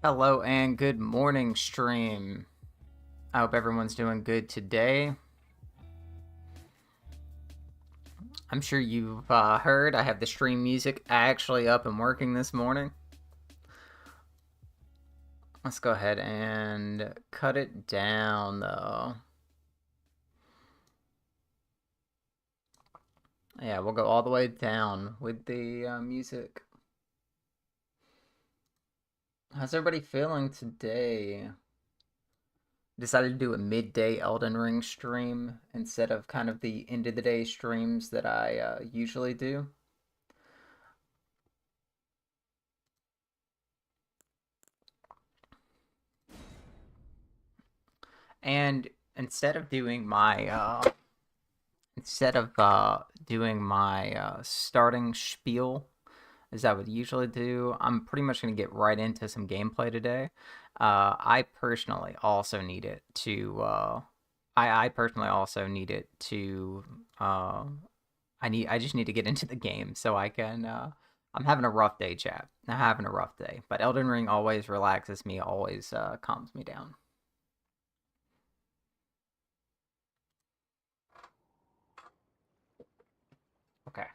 Hello and good morning, stream. I hope everyone's doing good today. I'm sure you've heard I have the stream music actually up and working this morning. Let's go ahead and cut it down though. Yeah, we'll go all the way down with the music. How's everybody feeling today? Decided to do a midday Elden Ring stream instead of kind of the end of the day streams that I usually do. And instead of doing my starting spiel as I would usually do, I'm pretty much going to get right into some gameplay today. I personally also need it to. I personally also need it to. I just need to get into the game so I can. I'm having a rough day, chat. I'm having a rough day, but Elden Ring always relaxes me, always calms me down. Okay.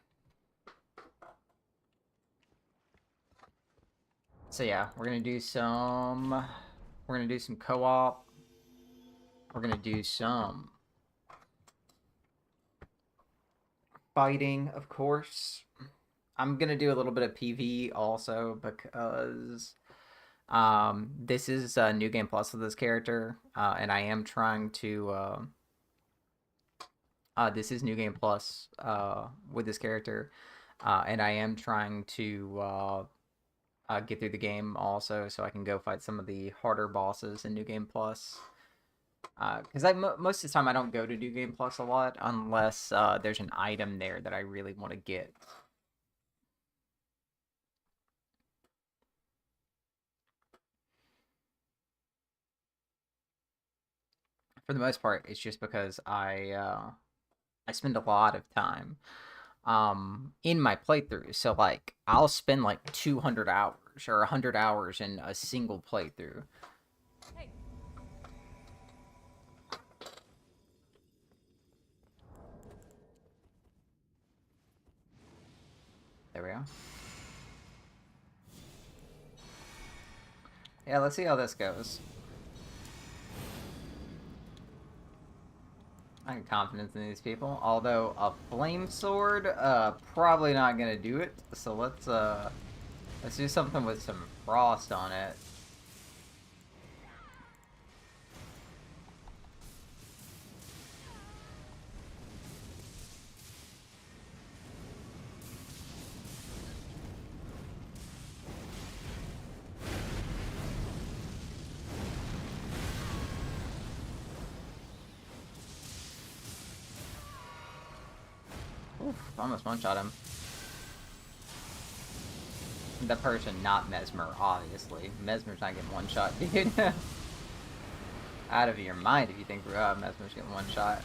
So yeah, we're gonna do some co-op. We're gonna do some fighting, of course. I'm gonna do a little bit of PV also because this is New Game Plus with this character, and I am trying to this is New Game Plus with this character, and I am trying to get through the game also, so I can go fight some of the harder bosses in New Game Plus. Because most of the time I don't go to New Game Plus a lot unless there's an item there that I really want to get. For the most part, it's just because I spend a lot of time in my playthrough. So like I'll spend like 200 hours or 100 hours in a single playthrough. Hey. There we go. Yeah, let's see how this goes. I have confidence in these people. Although a flame sword, probably not gonna do it. So let's do something with some frost on it. Oof, almost one-shot him. The person, not Mesmer, obviously. Mesmer's not getting one-shot, dude. Out of your mind if you think Mesmer's getting one-shot.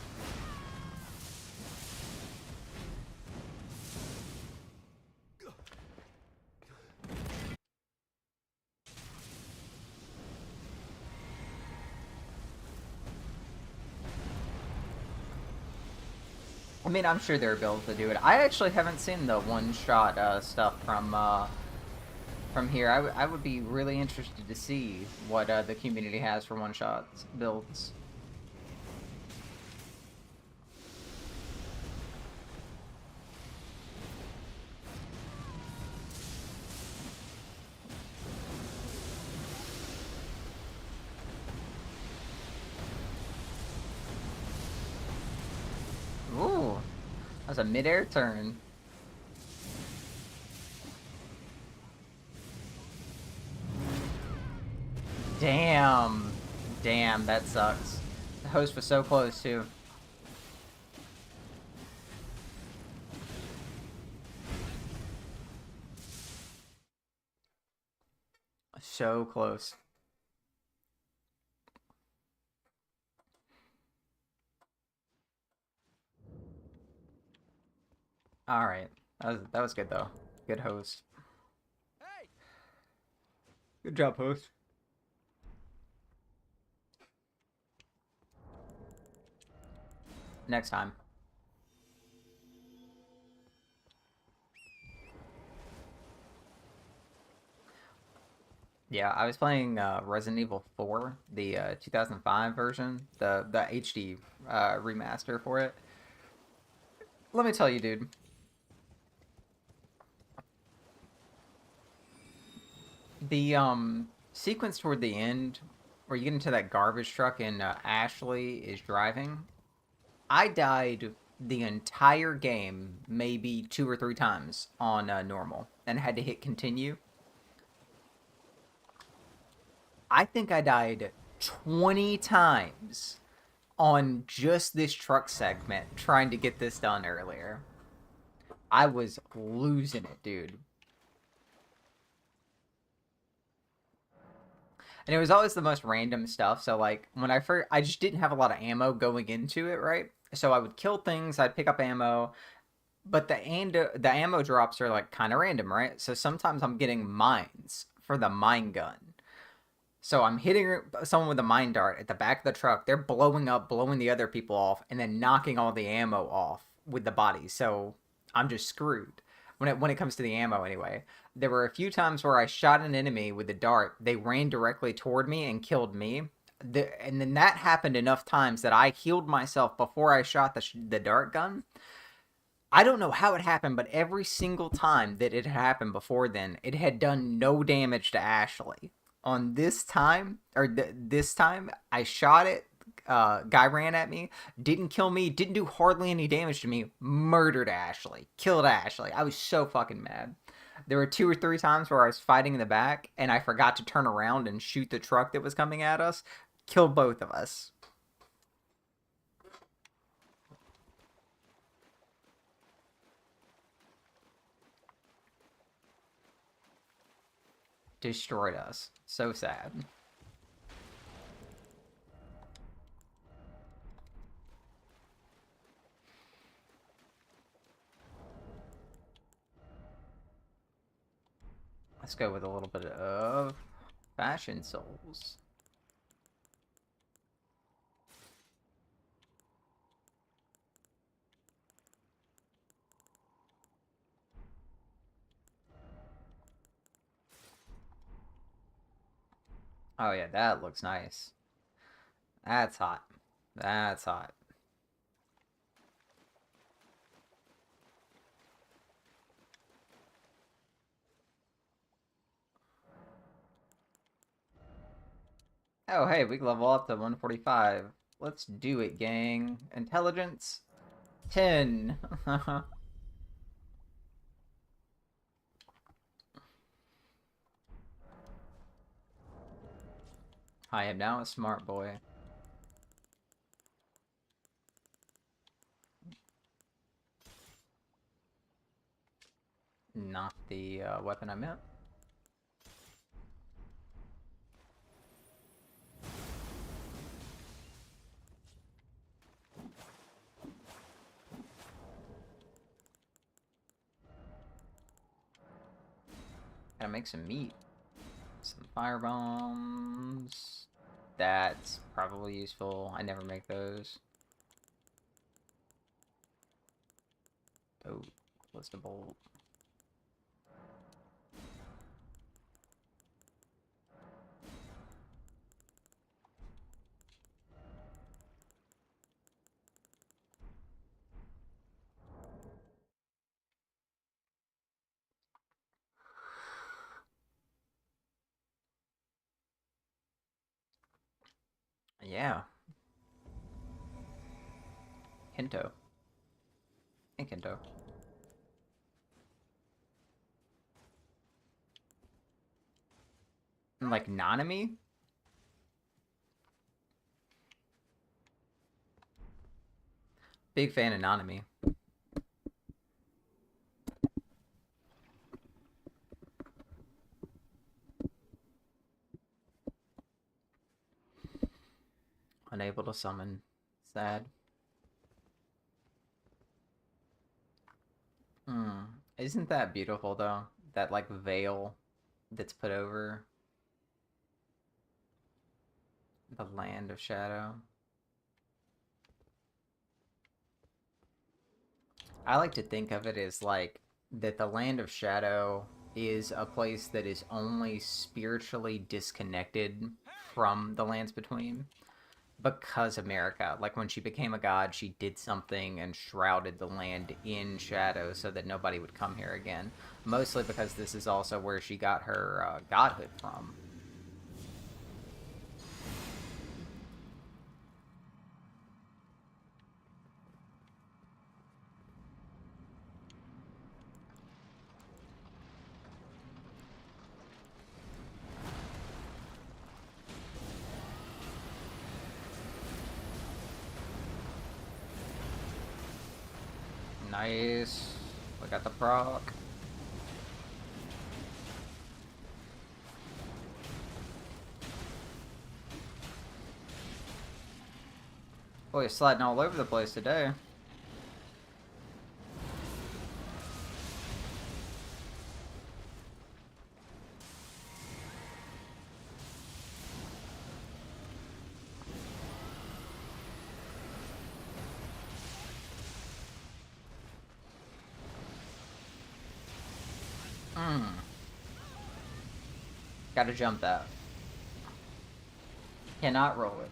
I mean, I'm sure there are builds to do it. I actually haven't seen the one-shot stuff from here. I would be really interested to see what the community has for one-shot builds. Ooh, that's a mid-air turn. Damn. Damn, that sucks. The host was so close, too. So close. Alright. That was good, though. Good host. Hey. Good job, host. Next time. Yeah, I was playing Resident Evil 4, the 2005 version, the HD remaster for it. Let me tell you, dude, the sequence toward the end where you get into that garbage truck and Ashley is driving, I died the entire game maybe 2 or 3 times on normal and had to hit continue. I think I died 20 times on just this truck segment trying to get this done earlier. I was losing it, dude. And it was always the most random stuff. So like when I just didn't have a lot of ammo going into it, right? So I would kill things, I'd pick up ammo, but the ammo drops are like kind of random, right? So sometimes I'm getting mines for the mine gun. So I'm hitting someone with a mine dart at the back of the truck. They're blowing up, blowing the other people off, and then knocking all the ammo off with the bodies. So I'm just screwed when it comes to the ammo anyway. There were a few times where I shot an enemy with a dart. They ran directly toward me and killed me. And then that happened enough times that I healed myself before I shot the dart gun. I don't know how it happened, but every single time that it happened before then, it had done no damage to Ashley. On this time, or this time, I shot it. Guy ran at me, didn't kill me, didn't do hardly any damage to me. Murdered Ashley, killed Ashley. I was so fucking mad. There were 2 or 3 times where I was fighting in the back, and I forgot to turn around and shoot the truck that was coming at us. Killed both of us. Destroyed us. So sad. Let's go with a little bit of Fashion Souls. Oh yeah, that looks nice. That's hot. That's hot. Oh hey, we can level up to 145. Let's do it, gang. Intelligence 10. I am now a smart boy. Not the weapon I meant. Gotta make some meat. Some fire bombs. That's probably useful. I never make those. Oh, what's the bolt? Yeah, Hinto. I think Hinto. Like Nanami? Big fan of Nanami. Unable to summon. Sad. Hmm. Isn't that beautiful though? That like veil that's put over the land of shadow. I like to think of it as like that the land of shadow is a place that is only spiritually disconnected from the lands between because America, like when she became a god, she did something and shrouded the land in shadow so that nobody would come here again. Mostly because this is also where she got her godhood from. Nice. We got the proc. Boy, sliding all over the place today. Hmm. Gotta jump that. Cannot roll it.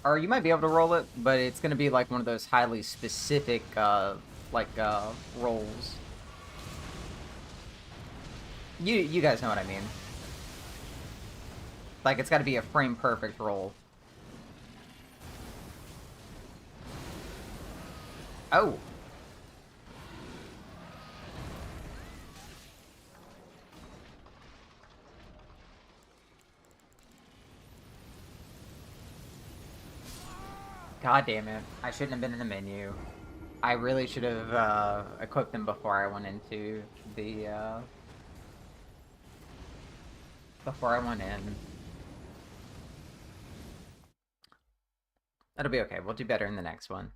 Or you might be able to roll it, but it's gonna be like one of those highly specific, rolls. You guys know what I mean. Like it's got to be a frame perfect roll. Oh, god damn it! I shouldn't have been in the menu. I really should have equipped them before I went into the before I went in. That'll be okay. We'll do better in the next one.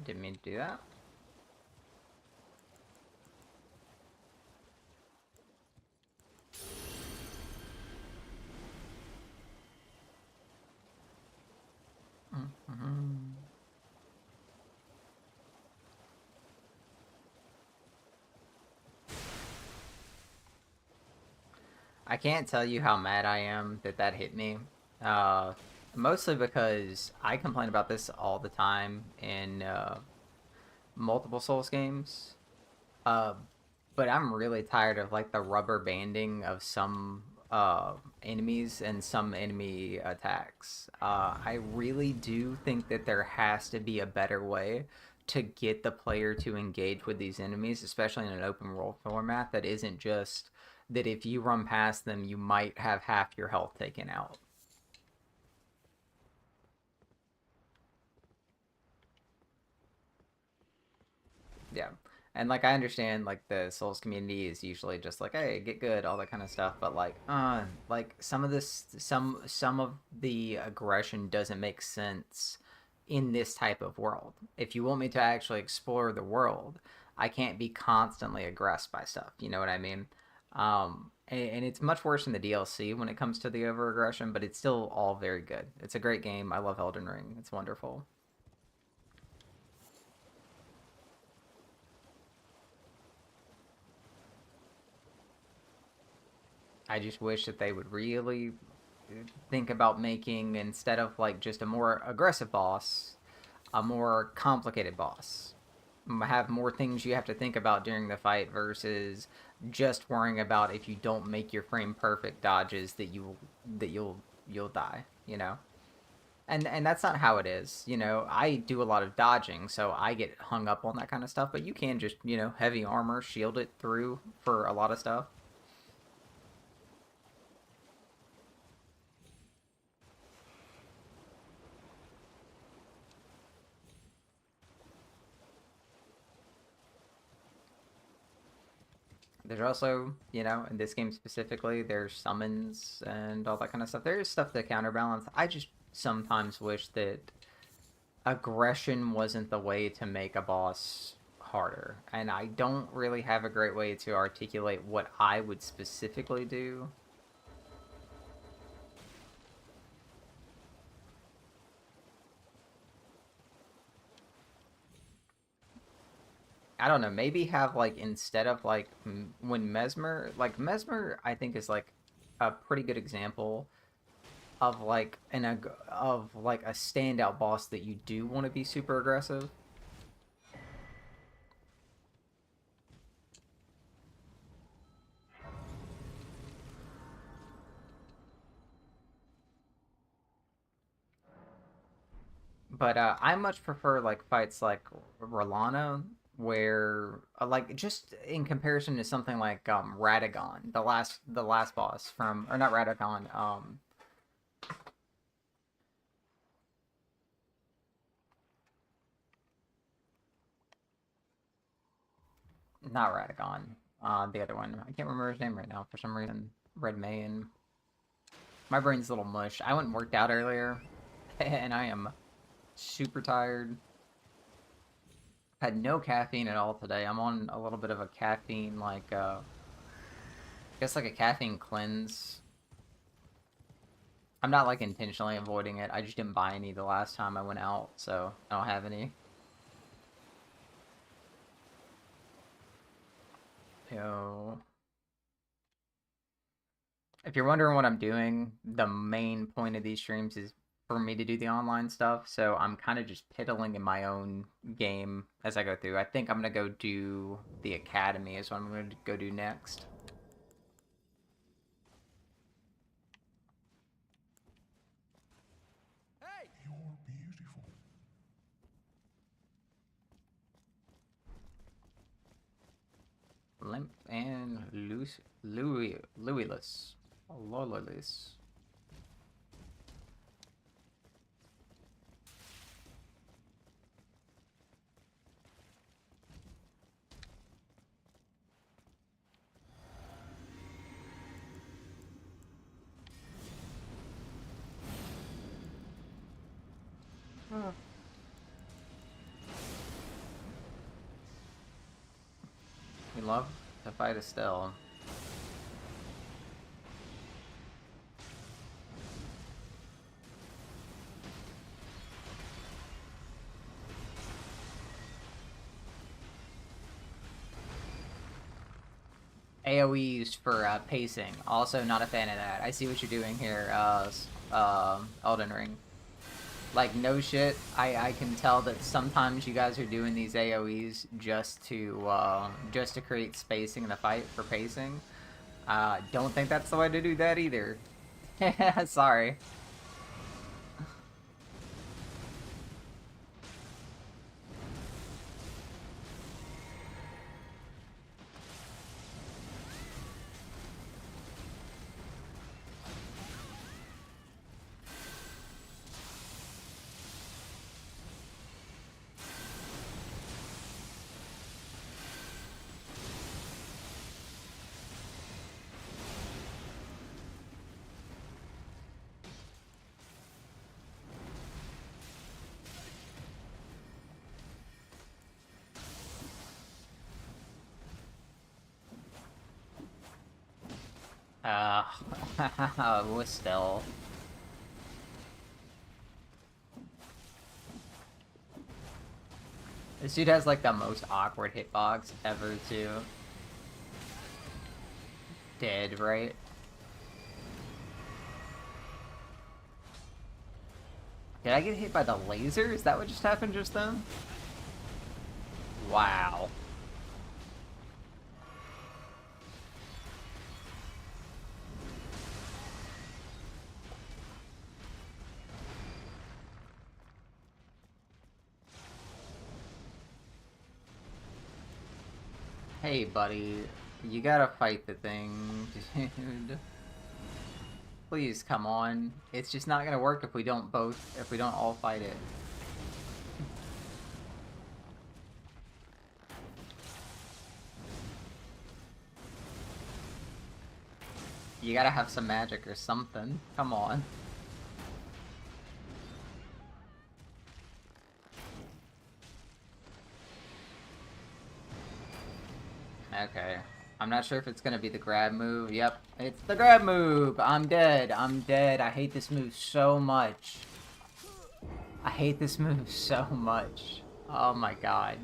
Didn't mean to do that. Mm-hmm. I can't tell you how mad I am that that hit me. Uh, Mostly because I complain about this all the time in multiple Souls games. Uh, but I'm really tired of like the rubber banding of some enemies and some enemy attacks. I really do think that there has to be a better way to get the player to engage with these enemies, especially in an open world format that isn't just that if you run past them, you might have half your health taken out. Yeah. And like I understand like the Souls community is usually just like, hey, get good, all that kind of stuff, but like some of this some of the aggression doesn't make sense in this type of world. If you want me to actually explore the world, I can't be constantly aggressed by stuff. You know what I mean? And it's much worse in the DLC when it comes to the over aggression, but it's still all very good. It's a great game. I love Elden Ring. It's wonderful. I just wish that they would really think about making, instead of like just a more aggressive boss, a more complicated boss. Have more things you have to think about during the fight versus just worrying about if you don't make your frame perfect dodges that you'll die, you know? And that's not how it is. You know, I do a lot of dodging, so I get hung up on that kind of stuff, but you can just, heavy armor, shield it through for a lot of stuff. There's also, you know, in this game specifically, there's summons and all that kind of stuff. There is stuff to counterbalance. I just sometimes wish that aggression wasn't the way to make a boss harder. And I don't really have a great way to articulate what I would specifically do. I don't know, maybe have like instead of like when Mesmer I think is like a pretty good example of like of like a standout boss that you do want to be super aggressive. But I much prefer like fights like Rolano, where like just in comparison to something like Radagon, the last boss from or not Radagon, not Radagon, the other one. I can't remember his name right now for some reason. Red Mayan. My brain's a little mush. I went and worked out earlier, and I am super tired. Had no caffeine at all today. I'm on a little bit of a caffeine I guess like a caffeine cleanse. I'm not like intentionally avoiding it. I just didn't buy any the last time I went out, so I don't have any. Yo. If you're wondering what I'm doing, the main point of these streams is for me to do the online stuff, so I'm kind of just piddling in my own game as I go through. I think I'm gonna go do the academy is what I'm gonna go do next. You're beautiful. Limp and Louisless. Lololess. We love to fight Estelle. AoEs for pacing. Also not a fan of that. I see what you're doing here, Elden Ring. Like, no shit, I can tell that sometimes you guys are doing these AoEs just to create spacing in the fight for pacing. Don't think that's the way to do that either. Sorry. Uh, still. This dude has like the most awkward hitbox ever too. Dead, right? Did I get hit by the laser? Is that what just happened just then? Wow. Hey, buddy. You gotta fight the thing, dude. Please, come on. It's just not gonna work if we don't all fight it. You gotta have some magic or something. Come on. Okay. I'm not sure if it's gonna be the grab move. Yep, it's the grab move! I'm dead. I'm dead. I hate this move so much. I hate this move so much. Oh my god.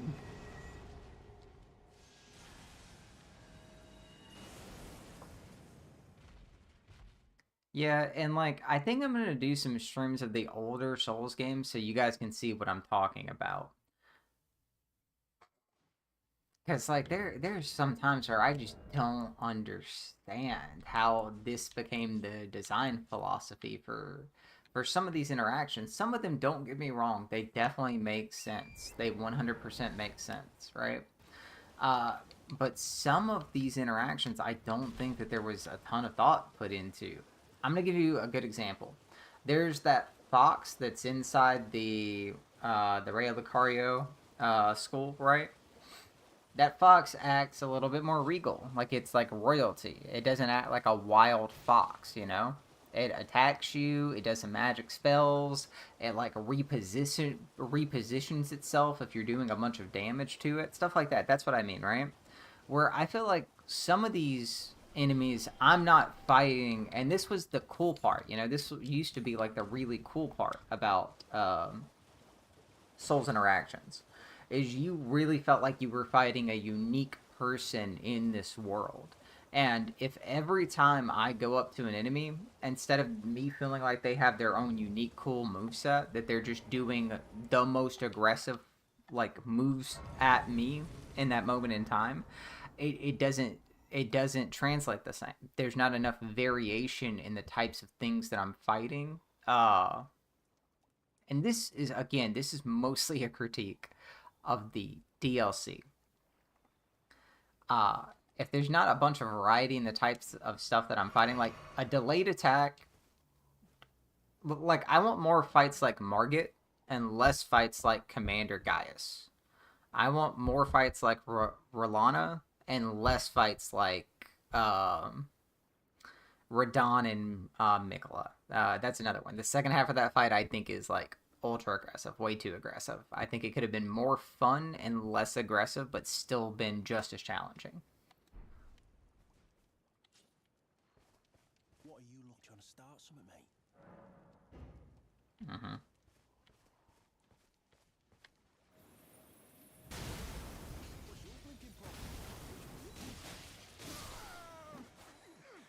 Yeah, and like, I think I'm gonna do some streams of the older Souls games so you guys can see what I'm talking about. Because like there's some times where I just don't understand how this became the design philosophy for some of these interactions. Some of them, don't get me wrong, they definitely make sense. They 100% make sense, right? Uh, but some of these interactions, I don't think that there was a ton of thought put into. I'm gonna give you a good example. There's that fox that's inside the Rey Lucario school, right? That fox acts a little bit more regal, like it's like royalty. It doesn't act like a wild fox, you know? It attacks you, it does some magic spells, it like repositions itself if you're doing a bunch of damage to it, stuff like that. That's what I mean, right? Where I feel like some of these enemies I'm not fighting, and this was the cool part, you know, this used to be like the really cool part about Souls interactions, is you really felt like you were fighting a unique person in this world. And if every time I go up to an enemy, instead of me feeling like they have their own unique cool moveset, that they're just doing the most aggressive like moves at me in that moment in time, it doesn't translate the same. There's not enough variation in the types of things that I'm fighting. And this is, again, this is mostly a critique of the DLC. Uh, if there's not a bunch of variety in the types of stuff that I'm fighting, like a delayed attack, like I want more fights like Margit and less fights like Commander Gaius. I want more fights like Rolana and less fights like um, Radon and Mikola. That's another one. The second half of that fight, I think, is like ultra aggressive, way too aggressive. I think it could have been more fun and less aggressive, but still been just as challenging. What are you lot trying to start something, mate? Mm-hmm. What's your blinking problem? God damn it.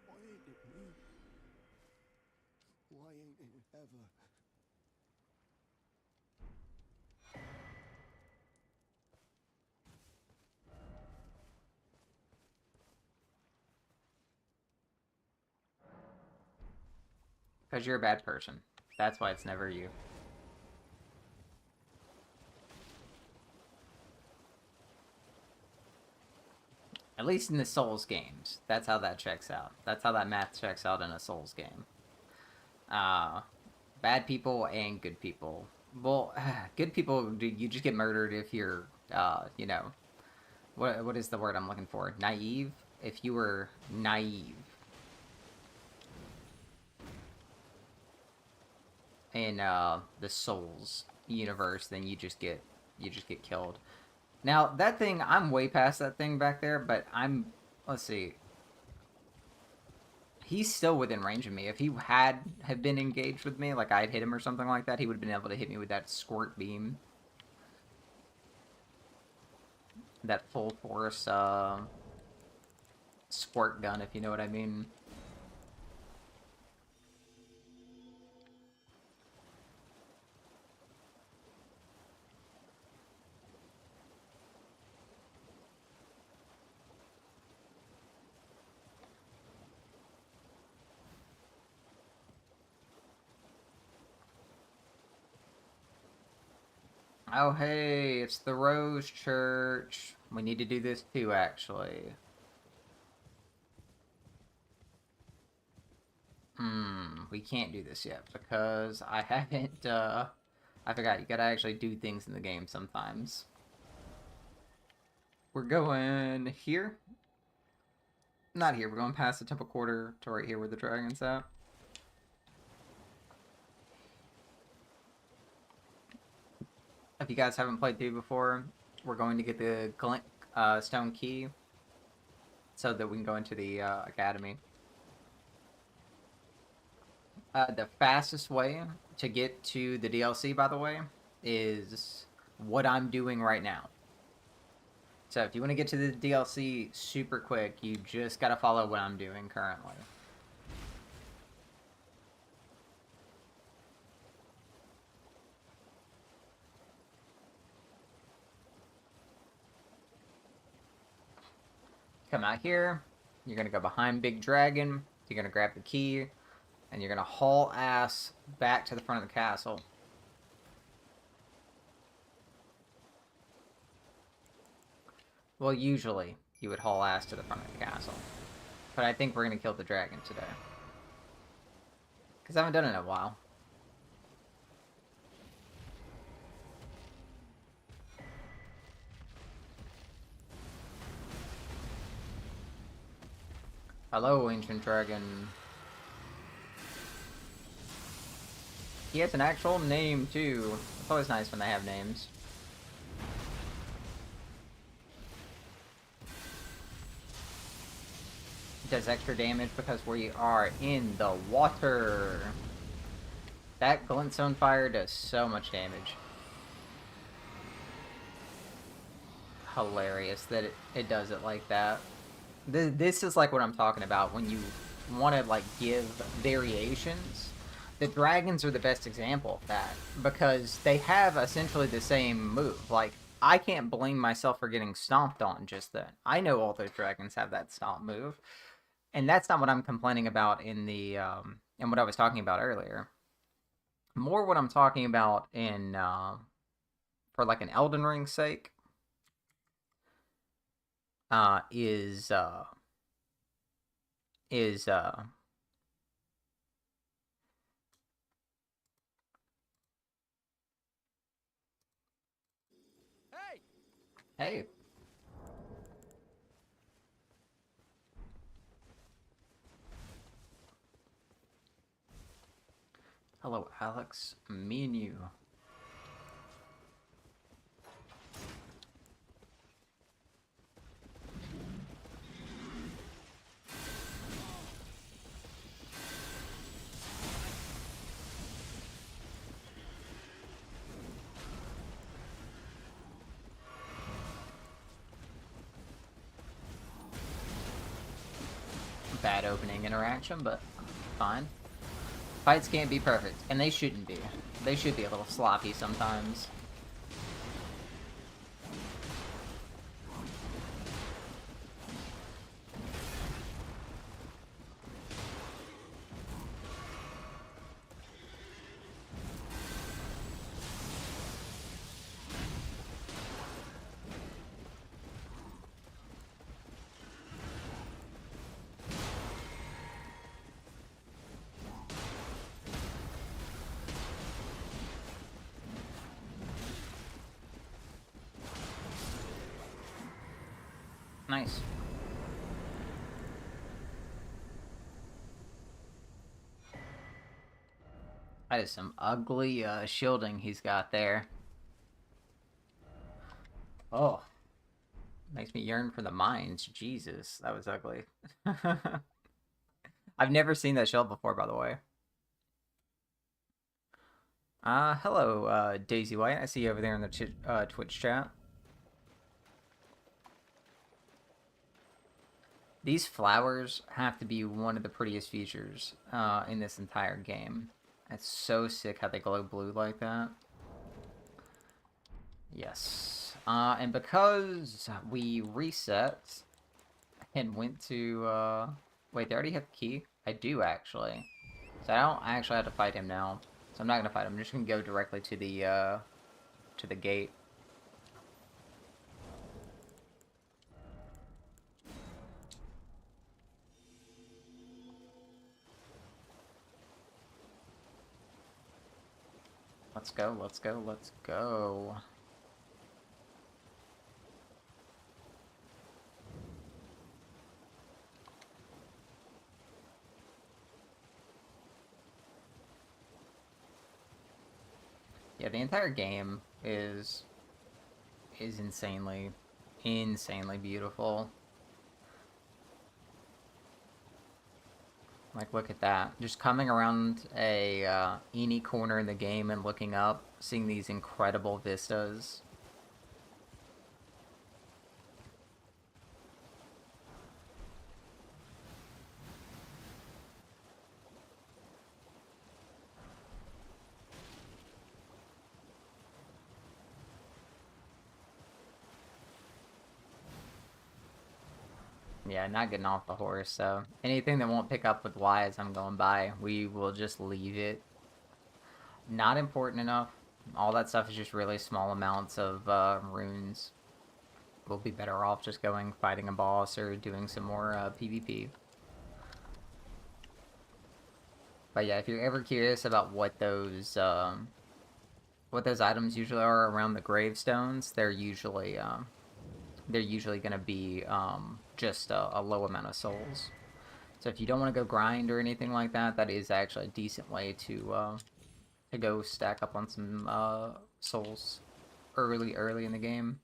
Why ain't it me? Why ain't it ever? Because you're a bad person. That's why it's never you. At least in the Souls games. That's how that checks out. That's how that math checks out in a Souls game. Uh, Bad people and good people. Well, good people, you just get murdered if you're, you know, what is the word I'm looking for? Naive? If you were naive in the Souls universe, then you just get killed. Now that thing, I'm way past that thing back there, but I'm, let's see, he's still within range of me. If he had have been engaged with me, like I'd hit him or something like that, he would have been able to hit me with that squirt beam, that full force squirt gun, if you know what I mean. Oh, hey, it's the Rose Church. We need to do this too, actually. We can't do this yet because I haven't, I forgot, you gotta actually do things in the game sometimes. We're going here. Not here. We're going past the temple quarter to right here where the dragon's at. If you guys haven't played through before, we're going to get the glint stone key so that we can go into the academy. The fastest way to get to the DLC, by the way, is what I'm doing right now. So if you want to get to the DLC super quick, you just gotta follow what I'm doing currently. Come out here, you're gonna go behind Big Dragon, you're gonna grab the key, and you're gonna haul ass back to the front of the castle. Well, usually you would haul ass to the front of the castle. But I think we're gonna kill the dragon today. Because I haven't done it in a while. Hello, ancient dragon. He has an actual name, too. It's always nice when they have names. It does extra damage because we are in the water. That glintstone fire does so much damage. Hilarious that it does it like that. This is like what I'm talking about when you want to like give variations. The dragons are the best example of that because they have essentially the same move. Like I can't blame myself for getting stomped on just then. I know all those dragons have that stomp move, and that's not what I'm complaining about in the and what I was talking about earlier. More what I'm talking about in for like an Elden Ring sake is is Hey! hey, hello Alex, me and you. Bad opening interaction, but fine. Fights can't be perfect, and they shouldn't be. They should be a little sloppy sometimes. Nice. That is some ugly shielding he's got there. Oh, makes me yearn for the mines. Jesus, that was ugly. I've never seen that shield before, by the way. Hello, Daisy White. I see you over there in the Twitch chat. These flowers have to be one of the prettiest features in this entire game. It's so sick how they glow blue like that. Yes. And because we reset and went to, wait, they already have the key? I do, actually. So I don't actually have to fight him now. So I'm not gonna fight him. I'm just gonna go directly to the gate. Let's go, let's go, let's go. Yeah, the entire game is insanely beautiful. Like, look at that. Just coming around a any corner in the game and looking up, seeing these incredible vistas. Yeah, not getting off the horse, so anything that won't pick up with Y as I'm going by, we will just leave it. Not important enough. All that stuff is just really small amounts of runes. We'll be better off just going fighting a boss or doing some more PvP. But yeah, if you're ever curious about what those items usually are around the gravestones, they're usually going to be just a low amount of souls. So if you don't want to go grind or anything like that, that is actually a decent way to go stack up on some souls early in the game.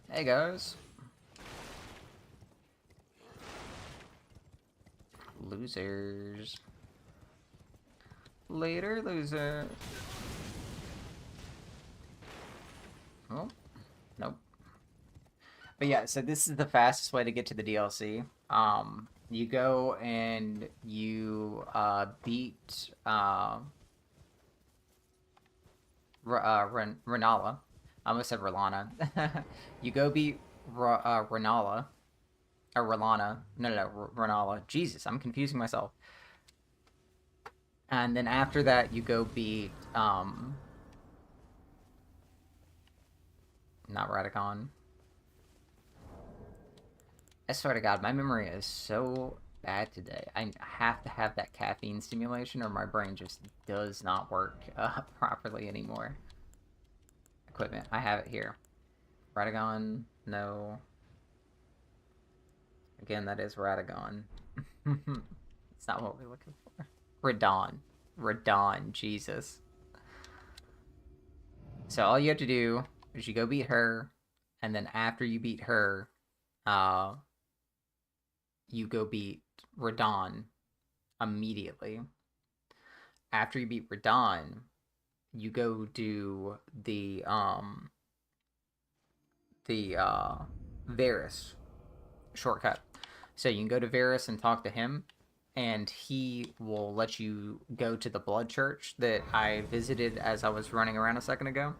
Hey guys, losers. Later, loser. Oh, nope. But yeah, so this is the fastest way to get to the DLC. You go and you beat Renala. I almost said Rolana. You go beat Renala or Rolana. No, Renala. Jesus, I'm confusing myself. And then after that, you go beat not Radicon. I swear to God, my memory is so bad today. I have to have that caffeine stimulation, or my brain just does not work properly anymore. Equipment, I have it here. Radagon, no. Again, that is Radagon. It's not what we're looking for. Radon. Radon, Jesus. So all you have to do is you go beat her, and then after you beat her, uh, you go beat Radon immediately. After you beat Radon, you go do the Varus shortcut. So you can go to Varus and talk to him, and he will let you go to the Blood Church that I visited as I was running around a second ago.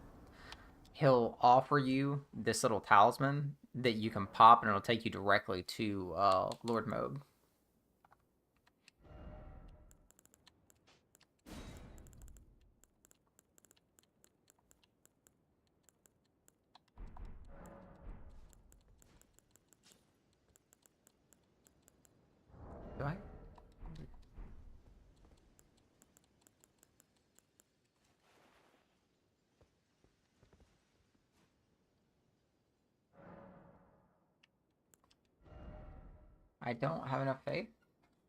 He'll offer you this little talisman that you can pop, and it'll take you directly to Lord Moog. Do I? I don't have enough faith.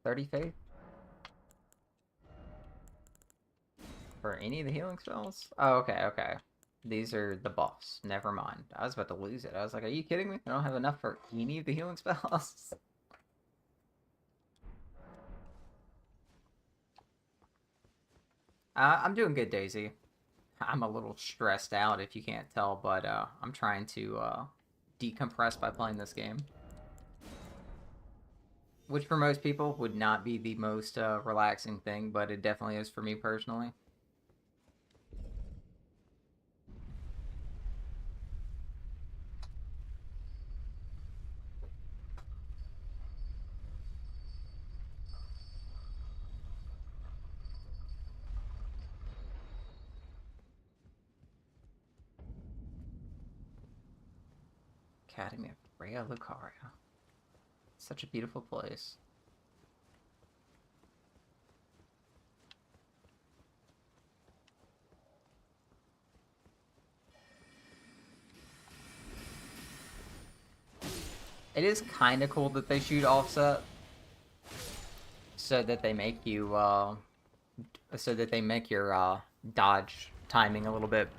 30 faith for any of the healing spells? Oh, okay. These are the buffs. Never mind. I was about to lose it. I was like, are you kidding me? I don't have enough for any of the healing spells. I'm doing good, Daisy. I'm a little stressed out if you can't tell, but I'm trying to decompress by playing this game. Which for most people would not be the most relaxing thing, but it definitely is for me personally. Academy of Rhea Lucaria. Such a beautiful place. It is kind of cool that they shoot offset. so that they make you so that they make your dodge timing a little bit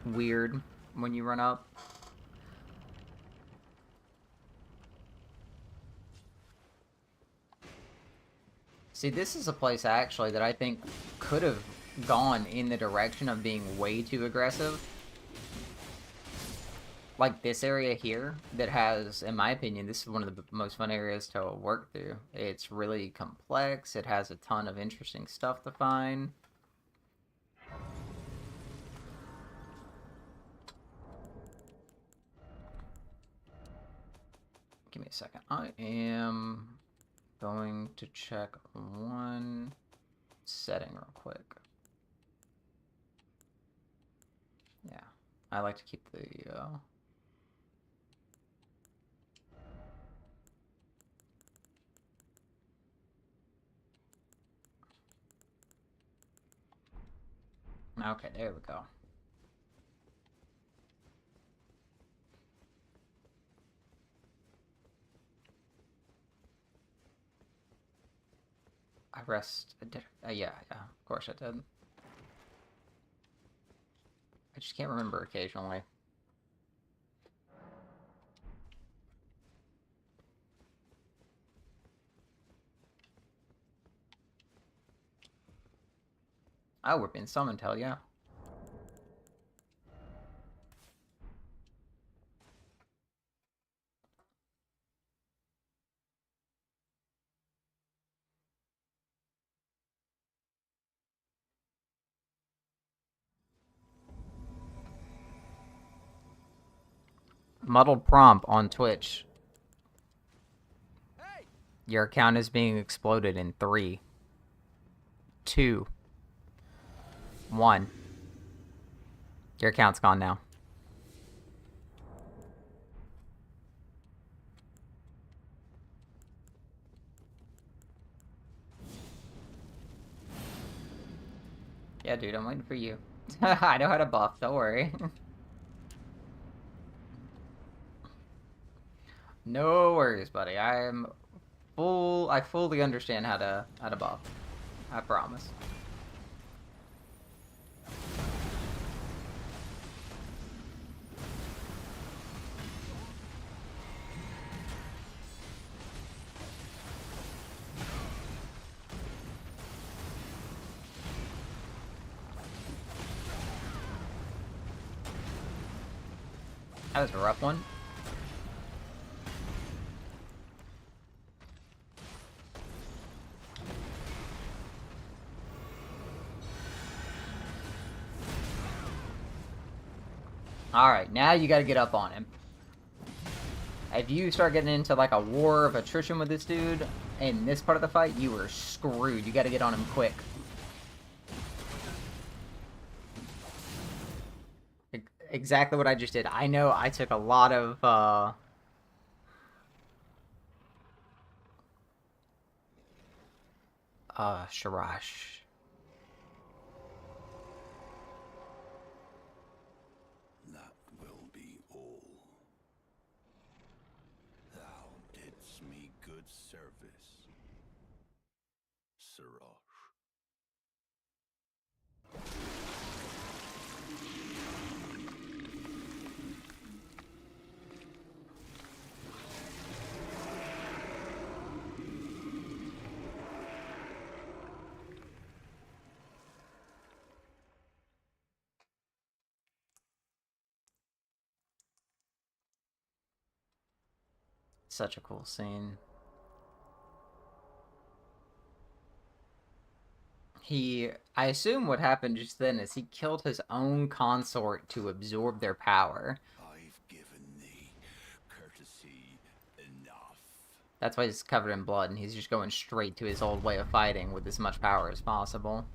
weird when you run up. See, this is a place actually that I think could have gone in the direction of being way too aggressive. Like this area here that has, in my opinion, this is one of the most fun areas to work through. It's really complex. It has a ton of interesting stuff to find. Give me a second. I am going to check one setting real quick. Yeah, I like to keep the okay, there we go. I rest. Yeah, of course I did. I just can't remember occasionally. Oh, we're being summoned, hell yeah. Muddled prompt on Twitch. Hey! Your account is being exploded in 3, 2, 1. Your account's gone now. Yeah, dude, I'm waiting for you. I know how to buff, don't worry. No worries, buddy. I fully understand how to buff. I promise. That was a rough one. Alright, now you gotta get up on him. If you start getting into like a war of attrition with this dude in this part of the fight, you are screwed. You gotta get on him quick. Exactly what I just did. I know I took a lot of Sharash. That will be all. Thou didst me good service, Sirach. Such a cool scene. I assume what happened just then is he killed his own consort to absorb their power. I've given thee courtesy enough. That's why he's covered in blood and he's just going straight to his old way of fighting with as much power as possible.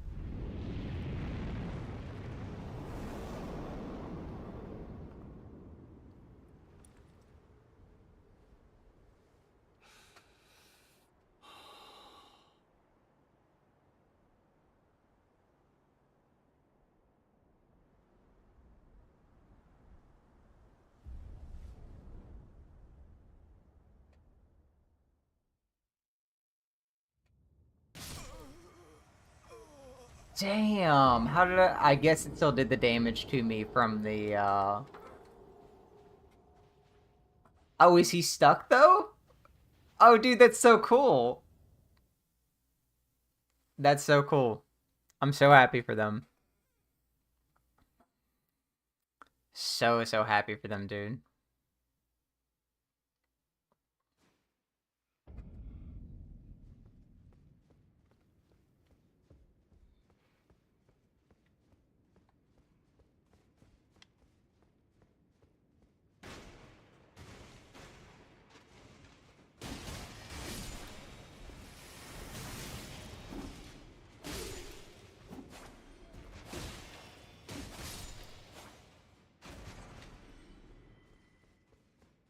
Damn! How did I guess it still did the damage to me from the, Oh, is he stuck, though? Oh, dude, that's so cool. That's so cool. I'm so happy for them. So happy for them, dude.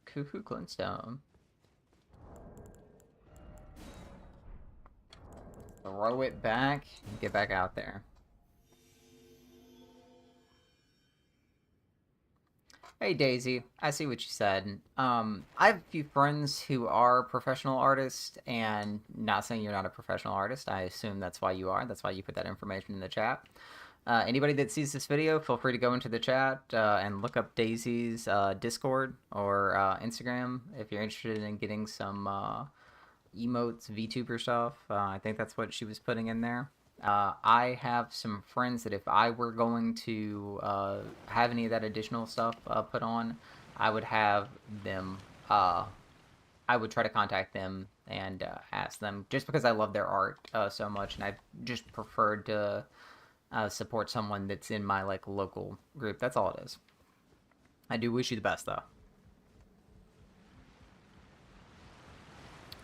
Cuckoo Glintstone. Throw it back and get back out there. Hey Daisy, I see what you said. I have a few friends who are professional artists, and not saying you're not a professional artist. I assume that's why you are. That's why you put that information in the chat. Anybody that sees this video, feel free to go into the chat and look up Daisy's Discord or Instagram if you're interested in getting some emotes, VTuber stuff. I think that's what she was putting in there. I have some friends that if I were going to have any of that additional stuff put on, I would have them. I would try to contact them and ask them, just because I love their art so much, and I just preferred to support someone that's in my like local group. That's all it is. I do wish you the best though.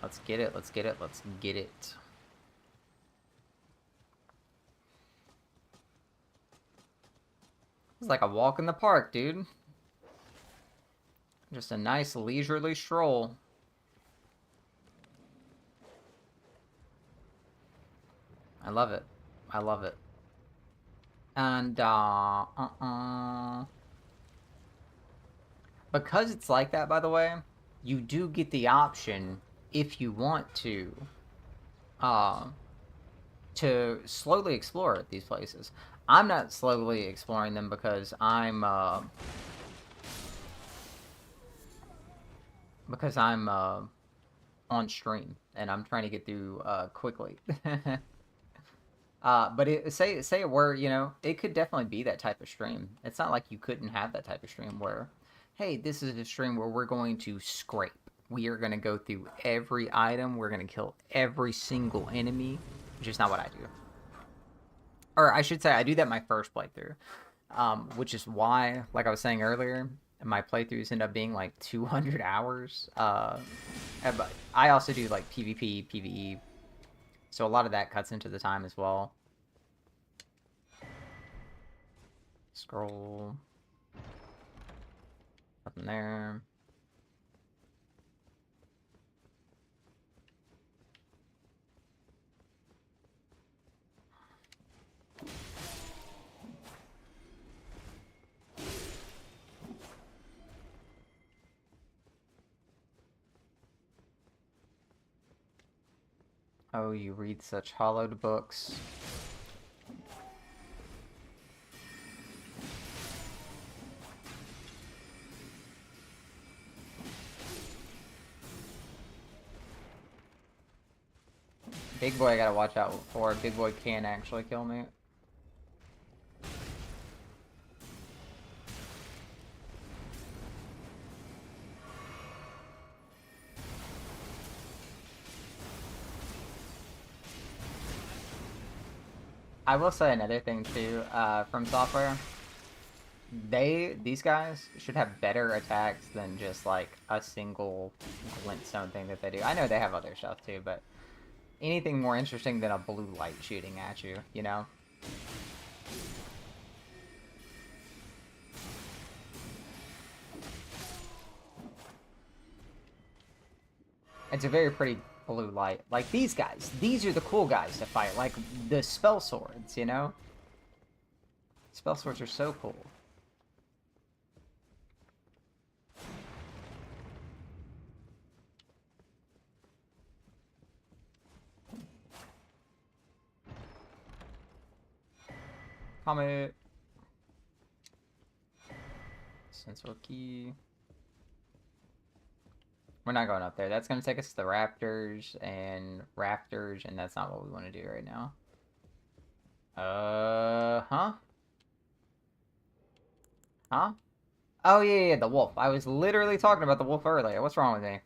Let's get it. Let's get it. Let's get it. It's like a walk in the park, dude. Just a nice leisurely stroll. I love it. I love it. And because it's like that, by the way, you do get the option, if you want uh, to slowly explore these places. I'm not slowly exploring them because I'm on stream and I'm trying to get through quickly. But say it were, it could definitely be that type of stream. It's not like you couldn't have that type of stream where, hey, this is a stream where we're going to scrape. We are going to go through every item. We're going to kill every single enemy, which is not what I do. Or I should say, I do that my first playthrough, which is why, like I was saying earlier, my playthroughs end up being like 200 hours. But I also do like PvP, PvE, so a lot of that cuts into the time as well. Scroll. Nothing there. Oh, you read such hollowed books. Big boy I gotta watch out for. Big boy can actually kill me. I will say another thing too, from software. These guys should have better attacks than just like a single glintstone thing that they do. I know they have other stuff too, but anything more interesting than a blue light shooting at you, you know? It's a very pretty blue light. Like these guys. These are the cool guys to fight. Like the spell swords, you know? Spell swords are so cool. Comet. Sensor key. We're not going up there. That's gonna take us to the Raptors, and that's not what we want to do right now. Huh? Huh? Oh yeah, the wolf. I was literally talking about the wolf earlier. What's wrong with me?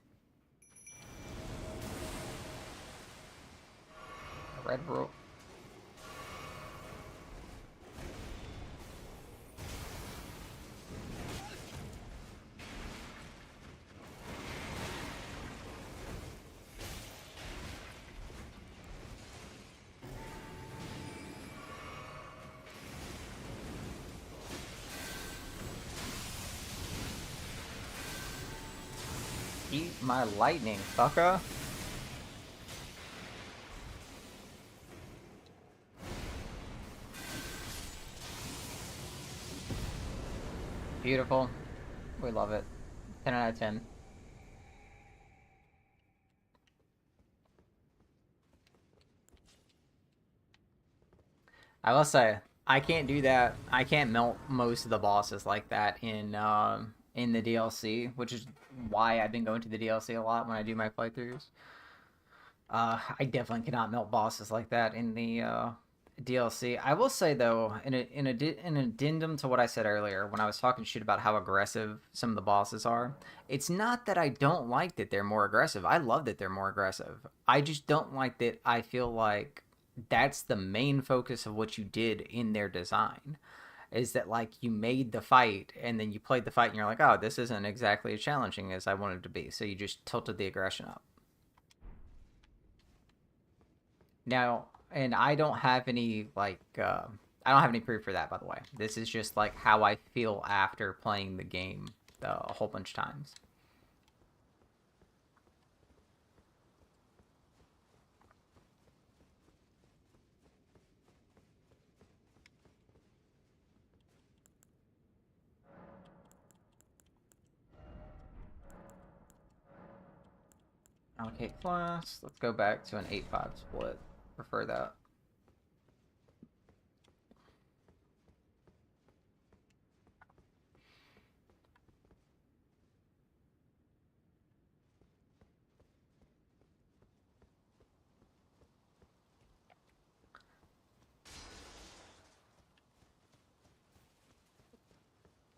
Red rule. Eat my lightning, fucker. Beautiful. We love it. 10 out of 10. I will say, I can't do that. I can't melt most of the bosses like that in the DLC, which is why I've been going to the DLC a lot when I do my playthroughs. I definitely cannot melt bosses like that in the DLC. I will say though, in addendum to what I said earlier when I was talking shit about how aggressive some of the bosses are, it's not that I don't like that they're more aggressive. I love that they're more aggressive. I just don't like that. I feel like that's the main focus of what you did in their design. Is that like you made the fight and then you played the fight and you're like, oh, this isn't exactly as challenging as I wanted it to be. So you just tilted the aggression up. Now, and I don't have any I don't have any proof for that, by the way. This is just like how I feel after playing the game a whole bunch of times. Allocate class. Let's go back to an 8-5 split. Prefer that.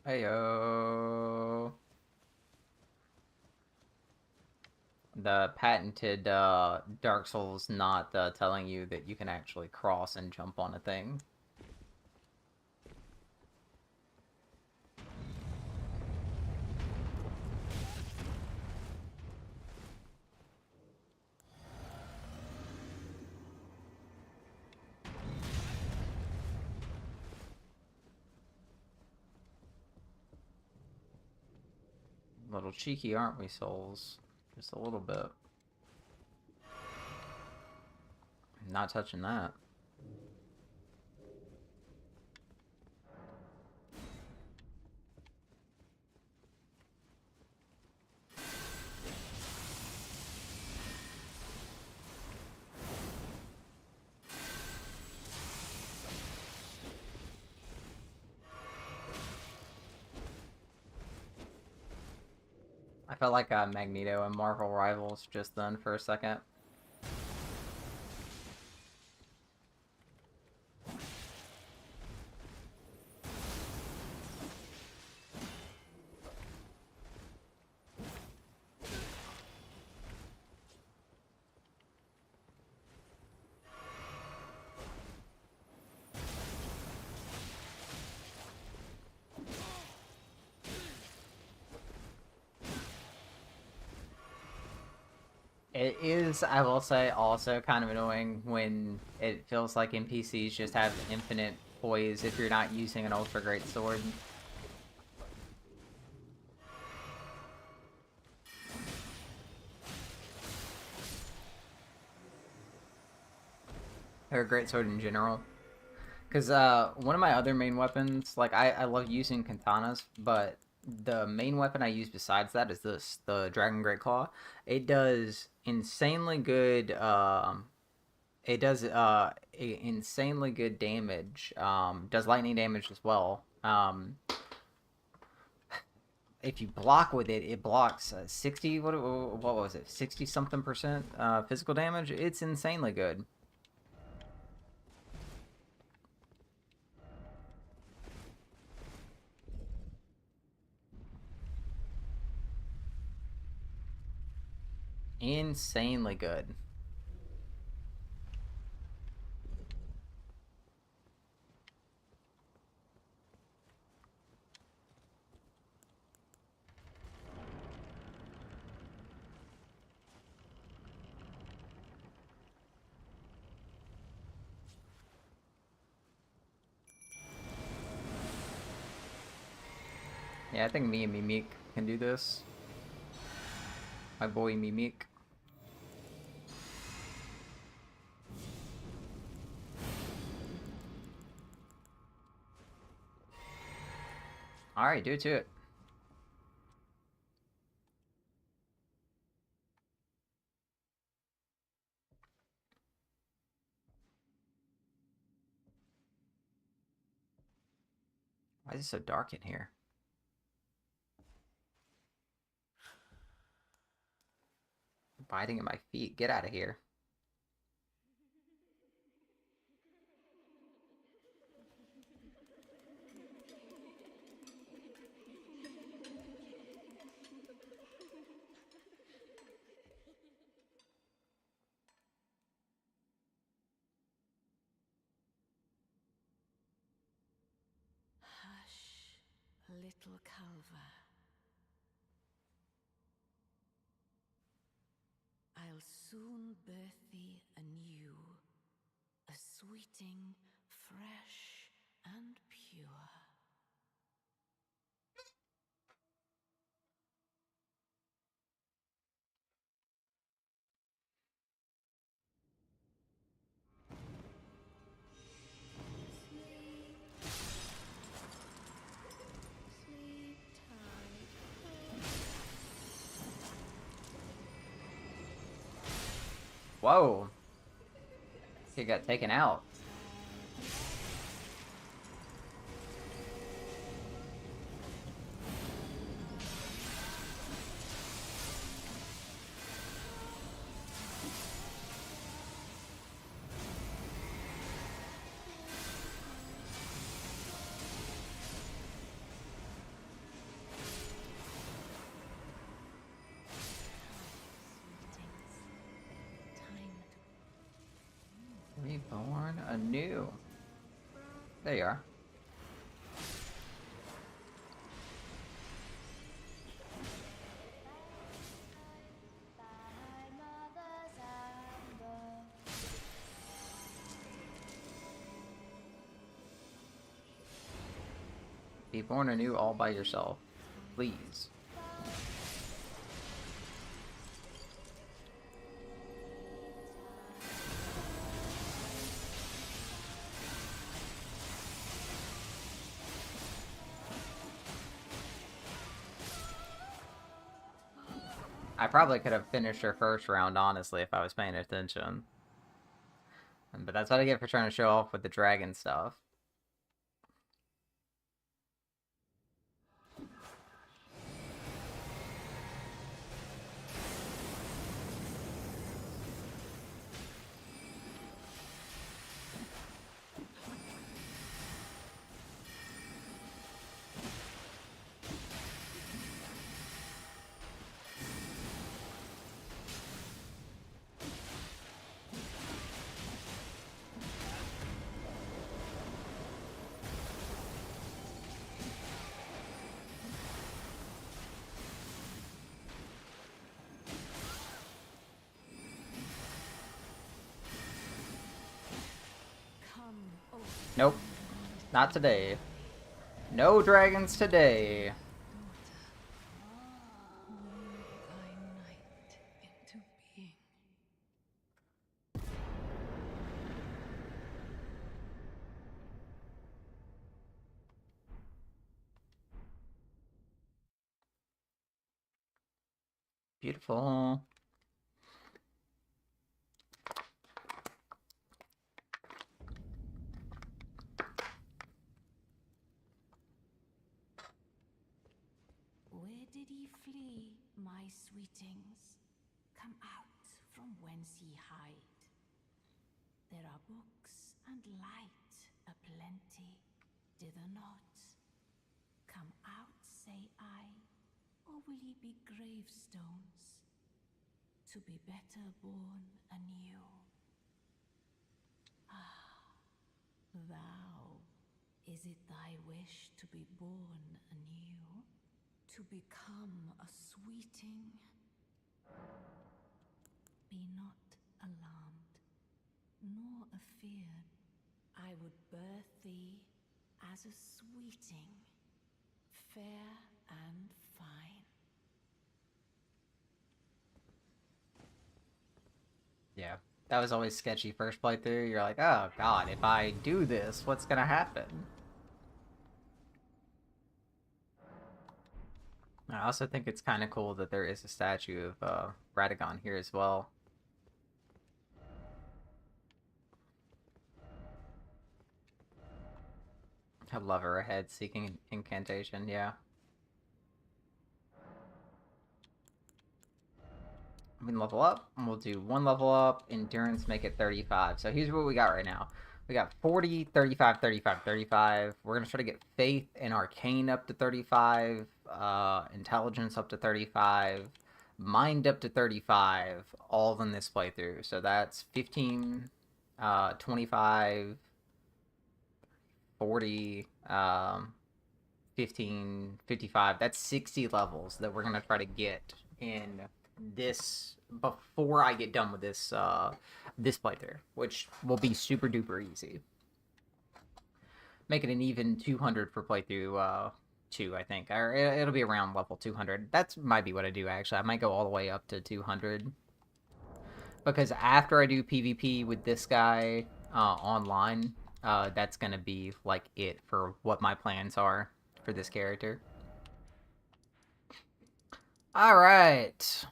Heyo. The patented Dark Souls not telling you that you can actually cross and jump on a thing. A little cheeky, aren't we, Souls? Just a little bit. Not touching that. I felt like Magneto and Marvel Rivals just then for a second. It is, I will say, also kind of annoying when it feels like NPCs just have infinite poise if you're not using an ultra great sword. Or a great sword in general. Because one of my other main weapons, like I love using katanas, but the main weapon I use besides that is this, the Dragon Great Claw. It does insanely good It does insanely good damage. Does lightning damage as well. If you block with it, it blocks 60. What was it? 60 something percent physical damage. It's insanely good. Insanely good. Yeah, I think me and Mimik can do this. My boy Mimik. Alright, do it to it. Why is it so dark in here? Biting at my feet. Get out of here. Hush, little Calva. I'll soon birth thee anew, a sweeting, fresh and pure. Sleep tight. Whoa. He got taken out. Reborn anew. There you are. Be born anew all by yourself. Please. I probably could have finished her first round, honestly, if I was paying attention. But that's what I get for trying to show off with the dragon stuff. Nope. Not today. No dragons today. Thy night into being. Beautiful. sweetings, come out from whence ye hide. There are books and light aplenty, dither not. Come out, say I, or will ye be gravestones, to be better born anew? Thou, is it thy wish to be born anew? To become a sweeting? Be not alarmed, nor afeard. I would birth thee as a sweeting, fair and fine. Yeah, that was always sketchy first playthrough. You're like, oh god, if I do this, what's gonna happen? I also think it's kind of cool that there is a statue of Radagon here as well. I love her ahead seeking incantation, yeah. We can level up, and we'll do one level up, endurance, make it 35. So here's what we got right now. We got 40, 35, 35, 35. We're going to try to get faith and arcane up to 35, intelligence up to 35, mind up to 35, all in this playthrough. So that's 15, 25, 40, 15, 55. That's 60 levels that we're going to try to get in this before I get done with this this playthrough, which will be super duper easy. Make it an even 200 for playthrough 2, I think, or it'll be around level 200. That might be what I do actually. I might go all the way up to 200 because after I do PvP with this guy online, that's gonna be like it for what my plans are for this character. All right.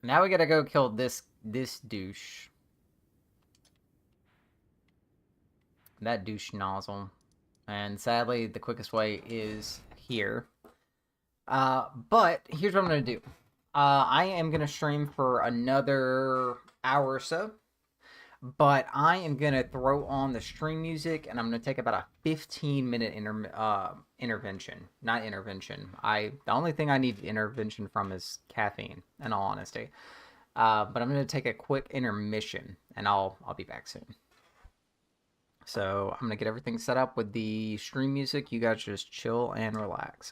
Now we gotta go kill this douche. That douche nozzle. And sadly, the quickest way is here. But here's what I'm gonna do. I am gonna stream for another hour or so. But I am gonna throw on the stream music, and I'm gonna take about a 15-minute intervention. Not intervention. The only thing I need intervention from is caffeine, in all honesty. But I'm gonna take a quick intermission, and I'll be back soon. So I'm gonna get everything set up with the stream music. You guys just chill and relax.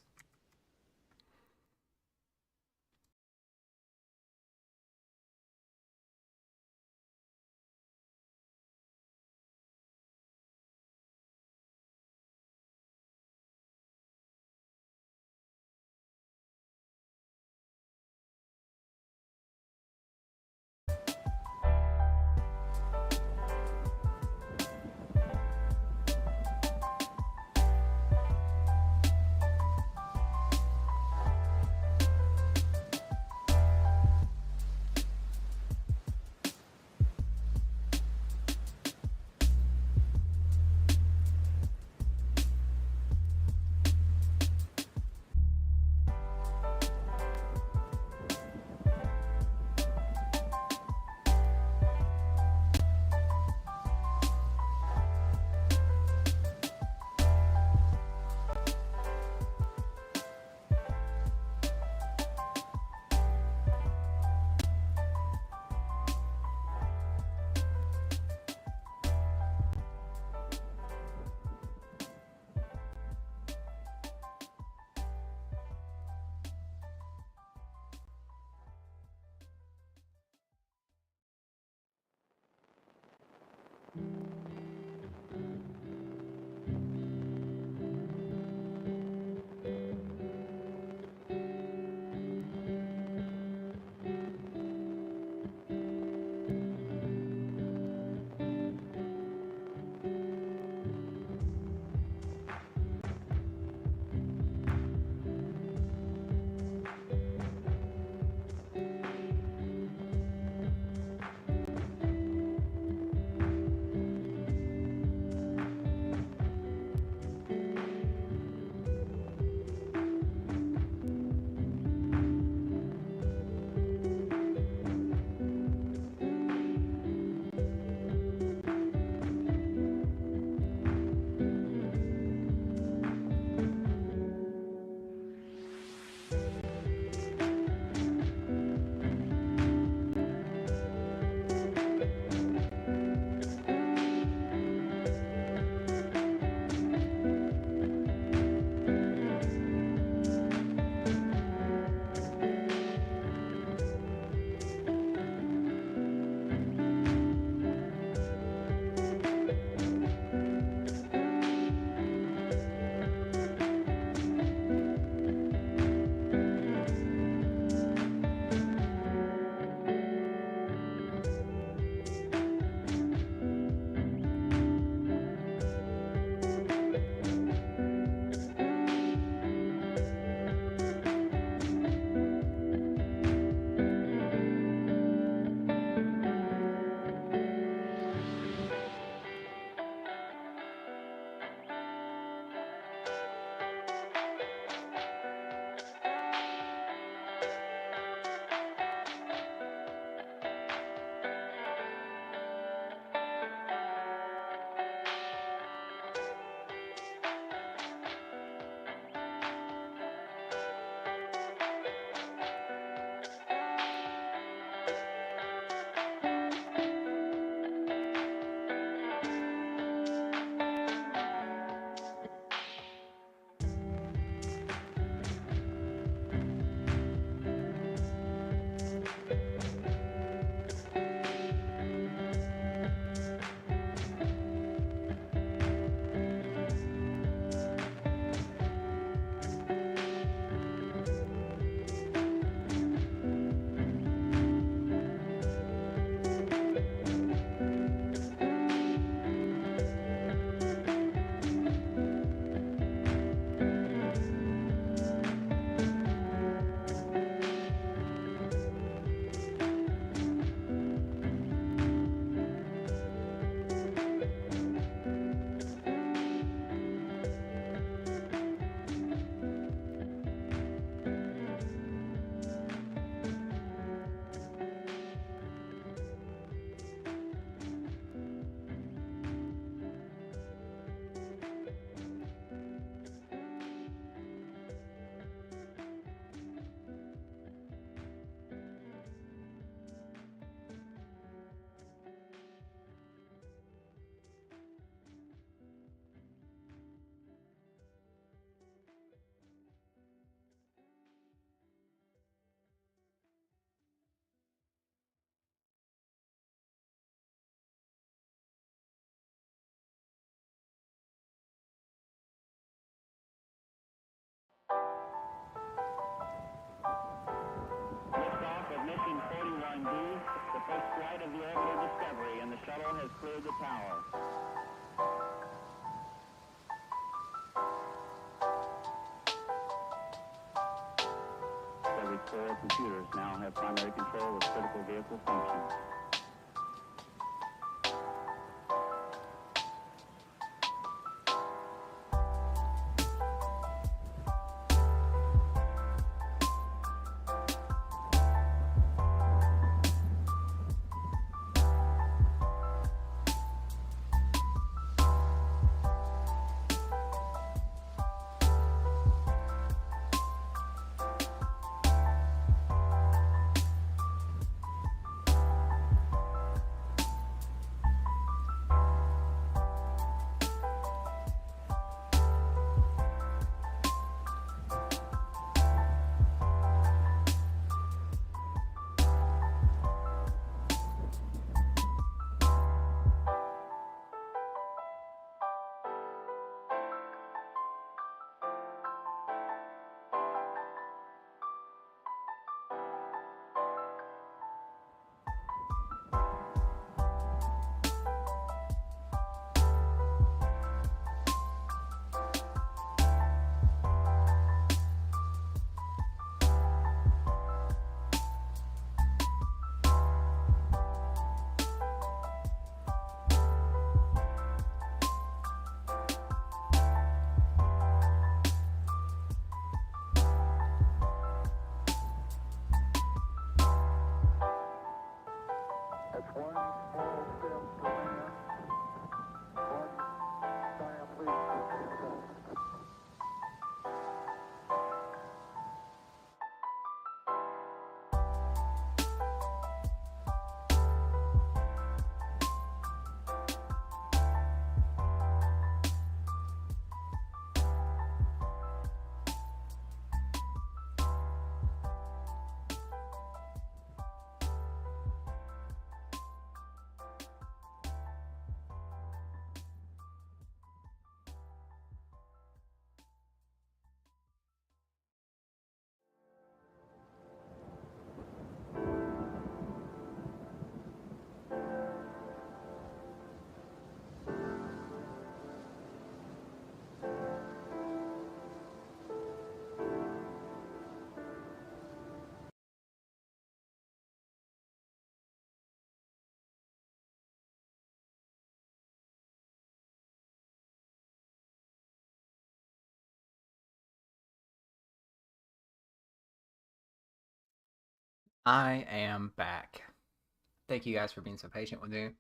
computers now have primary control of critical vehicle functions. That's one small step for man, one giant leap for mankind. I am back. Thank you guys for being so patient with me.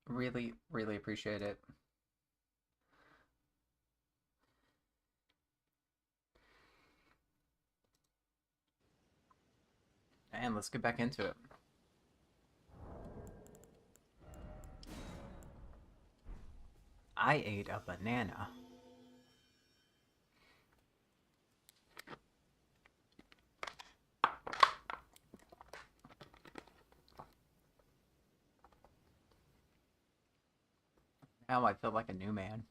Really, really appreciate it. And let's get back into it. I ate a banana. Now I feel like a new man.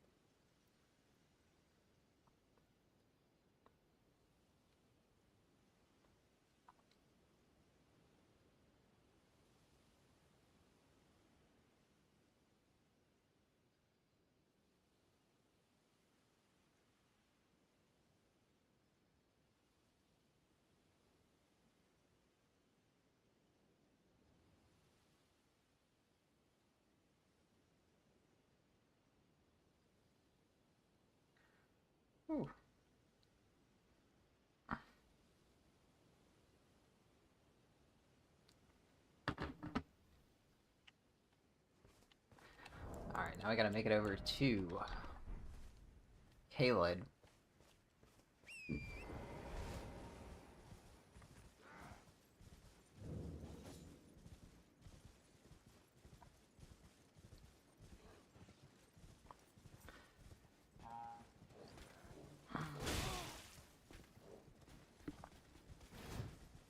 Whew. Alright, now I gotta make it over to Caled.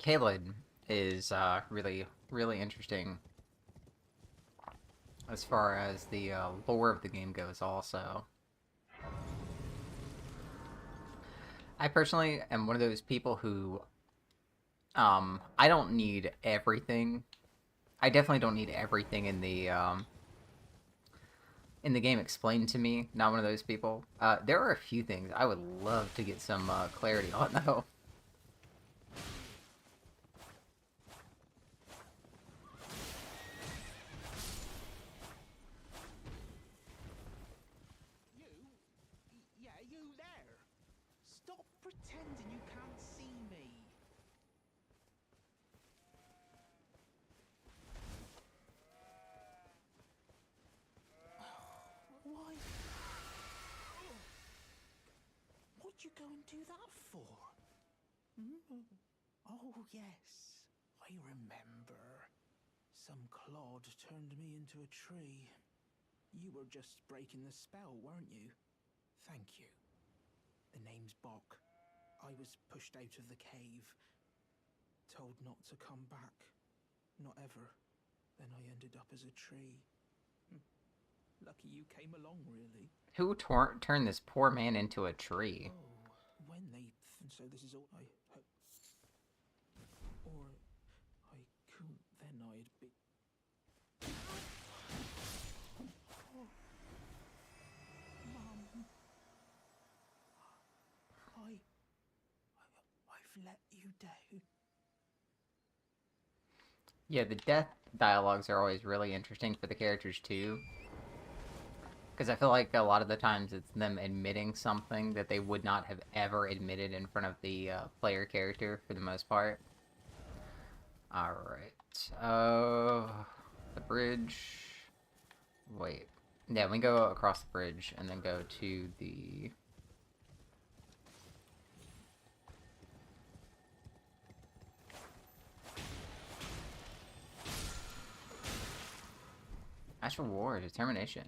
Caled is really, really interesting as far as the lore of the game goes also. I personally am one of those people who I don't need everything. I definitely don't need everything in the in the game explained to me. Not one of those people. There are a few things I would love to get some clarity on, though. Yeah, you there. Stop pretending you can't see me. Why? What'd you go and do that for? Oh, yes. I remember. Some clod turned me into a tree. You were just breaking the spell, weren't you? Thank you. The name's Bok. I was pushed out of the cave. Told not to come back. Not ever. Then I ended up as a tree. Lucky you came along, really. Who turned this poor man into a tree? Oh, when they... so this is all I... or... I couldn't... then I'd be... Mum... I've let you down. Yeah, the death dialogues are always really interesting for the characters, too. Because I feel like a lot of the times it's them admitting something that they would not have ever admitted in front of the player character, for the most part. Alright. The bridge... Wait. Yeah, we go across the bridge and then go to the... Astral War, Determination.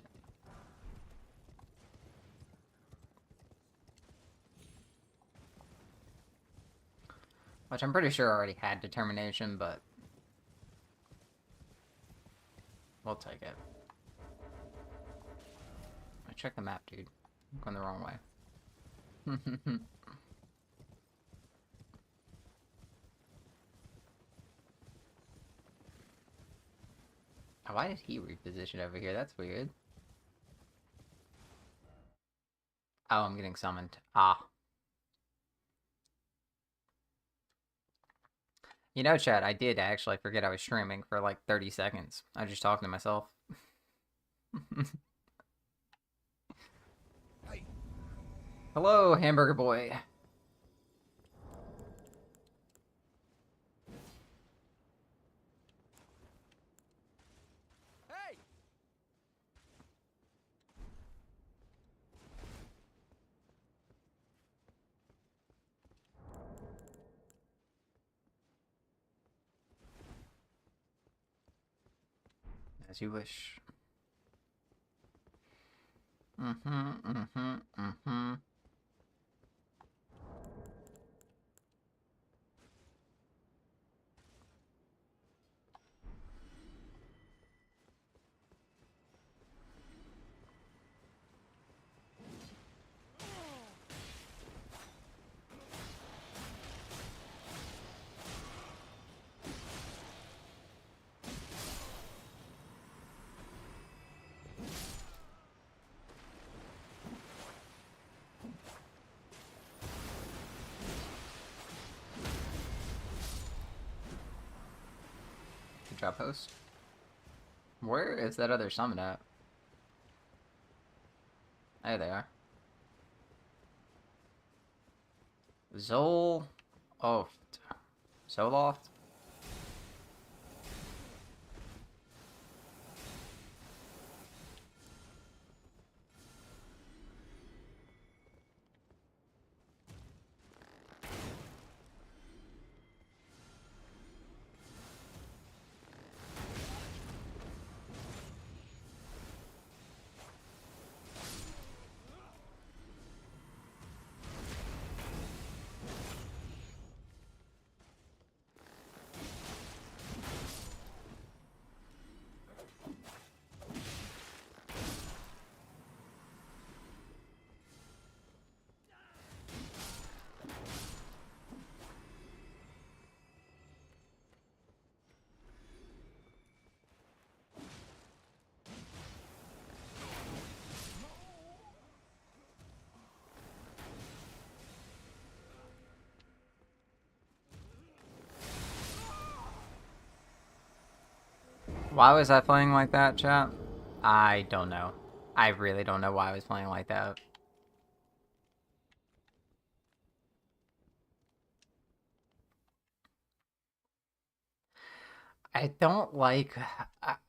Which I'm pretty sure I already had Determination, but... we'll take it. I checked the map, dude. I'm going the wrong way. Why did he reposition over here? That's weird. Oh, I'm getting summoned. Ah. You know, Chad, I did actually forget I was streaming for like 30 seconds. I was just talking to myself. Hey, Hello, hamburger boy. Hey! As you wish. Mm-hmm. Good job, host. Where is that other summon at? There they are. Zol... Oh. Zoloft? Why was I playing like that, chat? I don't know. I really don't know why I was playing like that. I don't like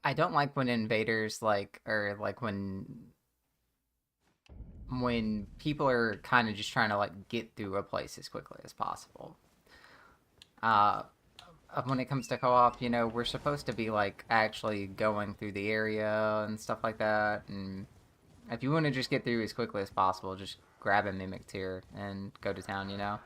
I don't like when invaders like or like when people are kind of just trying to like get through a place as quickly as possible. Uh when it comes to co-op, you know, we're supposed to be like actually going through the area and stuff like that, and if you want to just get through as quickly as possible, just grab a mimic tier and go to town, you know?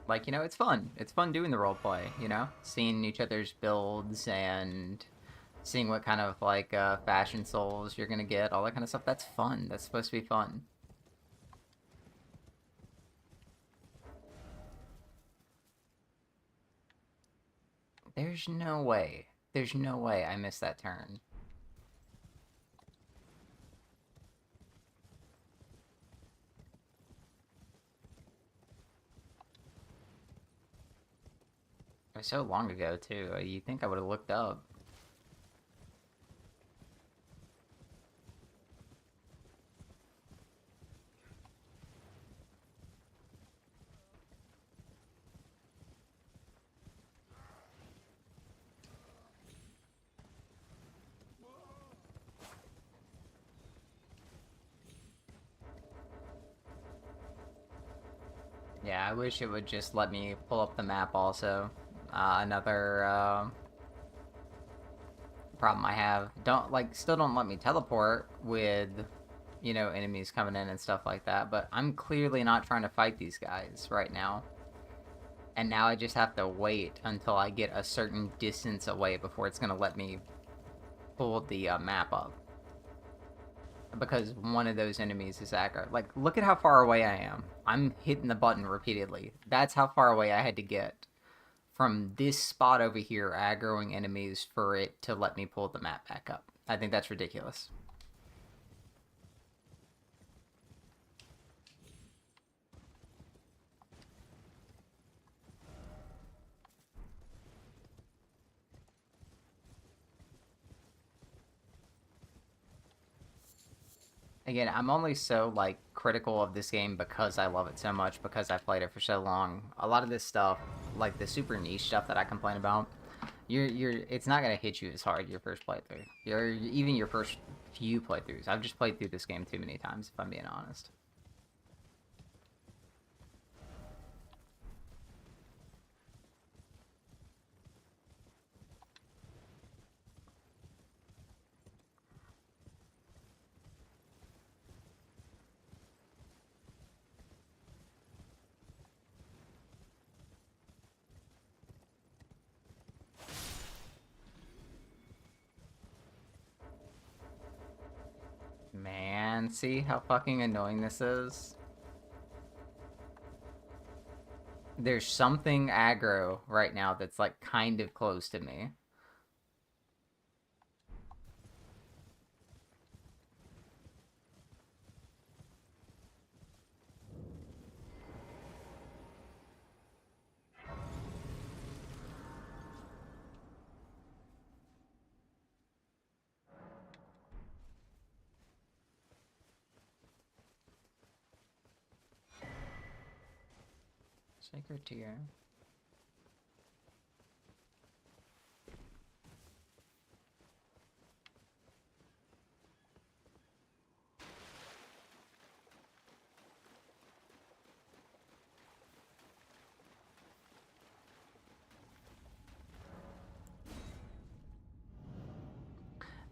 Like, you know, it's fun. It's fun doing the role play, you know? Seeing each other's builds and seeing what kind of like fashion souls you're gonna get, all that kind of stuff. That's fun. That's supposed to be fun. There's no way. There's no way I missed that turn. It was so long ago too. You'd think I would have looked up. Yeah, I wish it would just let me pull up the map also. Another problem I have. Don't like still don't let me teleport with, you know, enemies coming in and stuff like that, but I'm clearly not trying to fight these guys right now. And now I just have to wait until I get a certain distance away before it's gonna let me pull the map up. Because one of those enemies is aggro. Like, look at how far away I am. I'm hitting the button repeatedly. That's how far away I had to get from this spot over here aggroing enemies for it to let me pull the map back up. I think that's ridiculous. Again, I'm only so like critical of this game because I love it so much, because I played it for so long. A lot of this stuff, like the super niche stuff that I complain about, it's not gonna hit you as hard your first playthrough. Even your first few playthroughs. I've just played through this game too many times, if I'm being honest. Man, see how fucking annoying this is? There's something aggro right now that's like kind of close to me. Sacred Tear.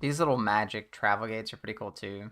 These little magic travel gates are pretty cool too.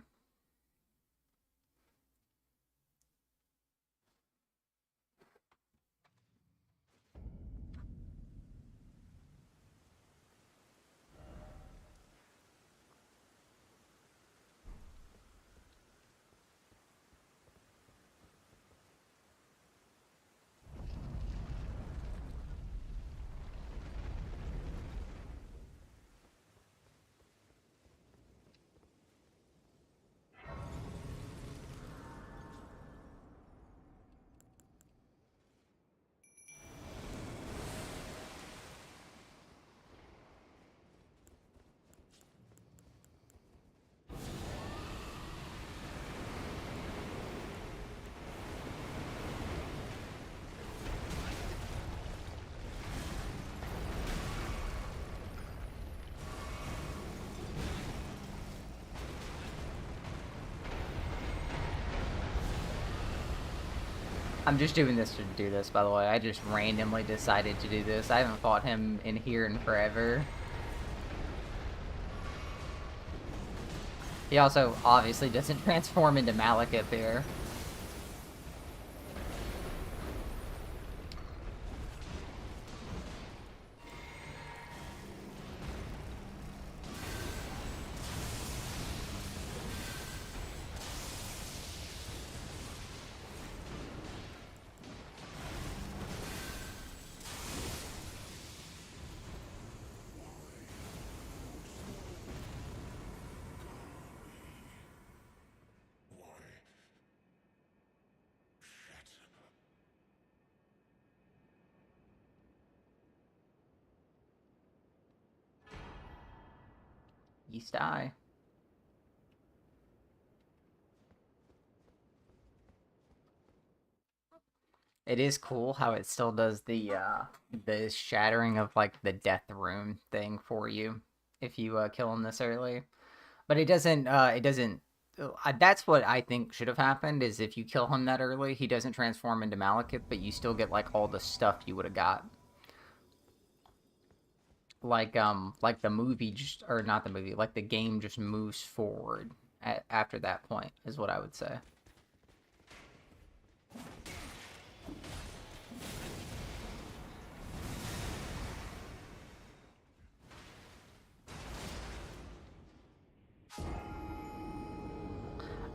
I'm just doing this to do this, by the way. I just randomly decided to do this. I haven't fought him in here in forever. He also obviously doesn't transform into Malekith here. East Eye. It is cool how it still does the shattering of like the death rune thing for you if you kill him this early. But it doesn't that's what I think should have happened is if you kill him that early, he doesn't transform into Malekith, but you still get like all the stuff you would have got. Like the movie just or not the movie, like the game just moves forward after that point is what I would say.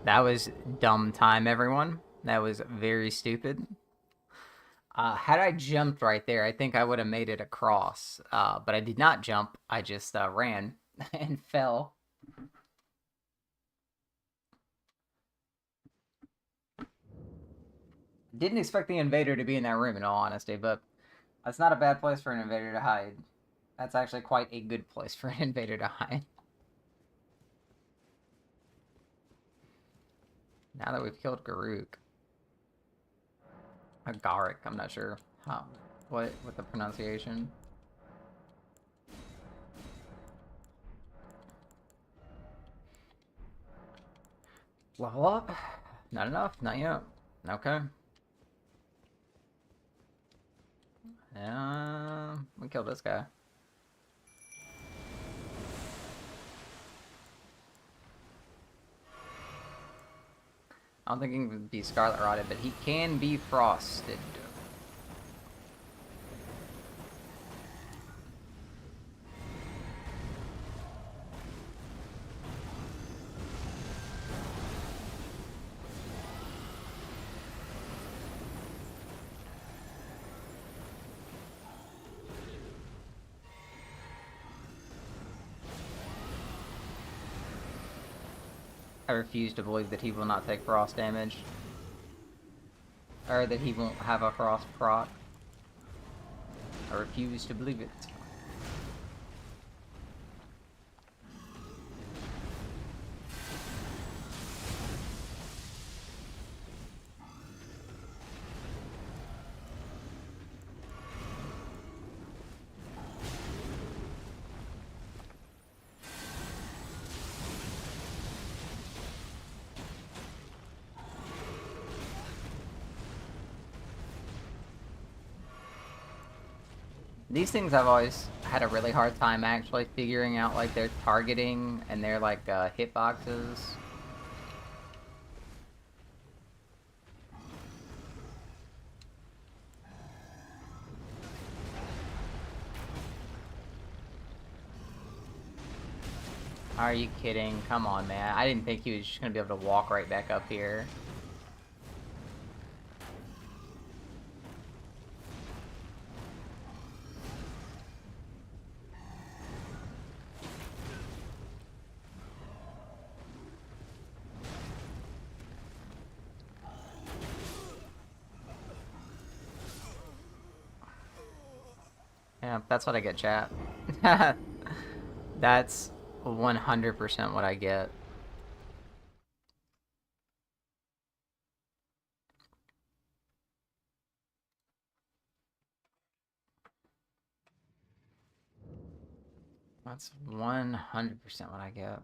That was dumb time, everyone. That was very stupid. Had I jumped right there, I think I would have made it across. But I did not jump. I just ran and fell. Didn't expect the invader to be in that room, in all honesty, but that's not a bad place for an invader to hide. That's actually quite a good place for an invader to hide. Now that we've killed Garuk. Garrick, I'm not sure how, what the pronunciation. Level up? Not enough, not yet. Okay. We killed this guy. I don't think he can be Scarlet Rotted, but he can be Frosted. I refuse to believe that he will not take frost damage. Or that he won't have a frost proc. I refuse to believe it. These things I've always had a really hard time actually figuring out like their targeting and their like hitboxes. Are you kidding? Come on, man. I didn't think he was just gonna be able to walk right back up here. Yeah, that's what I get, chat. That's 100% what I get. That's 100% what I get.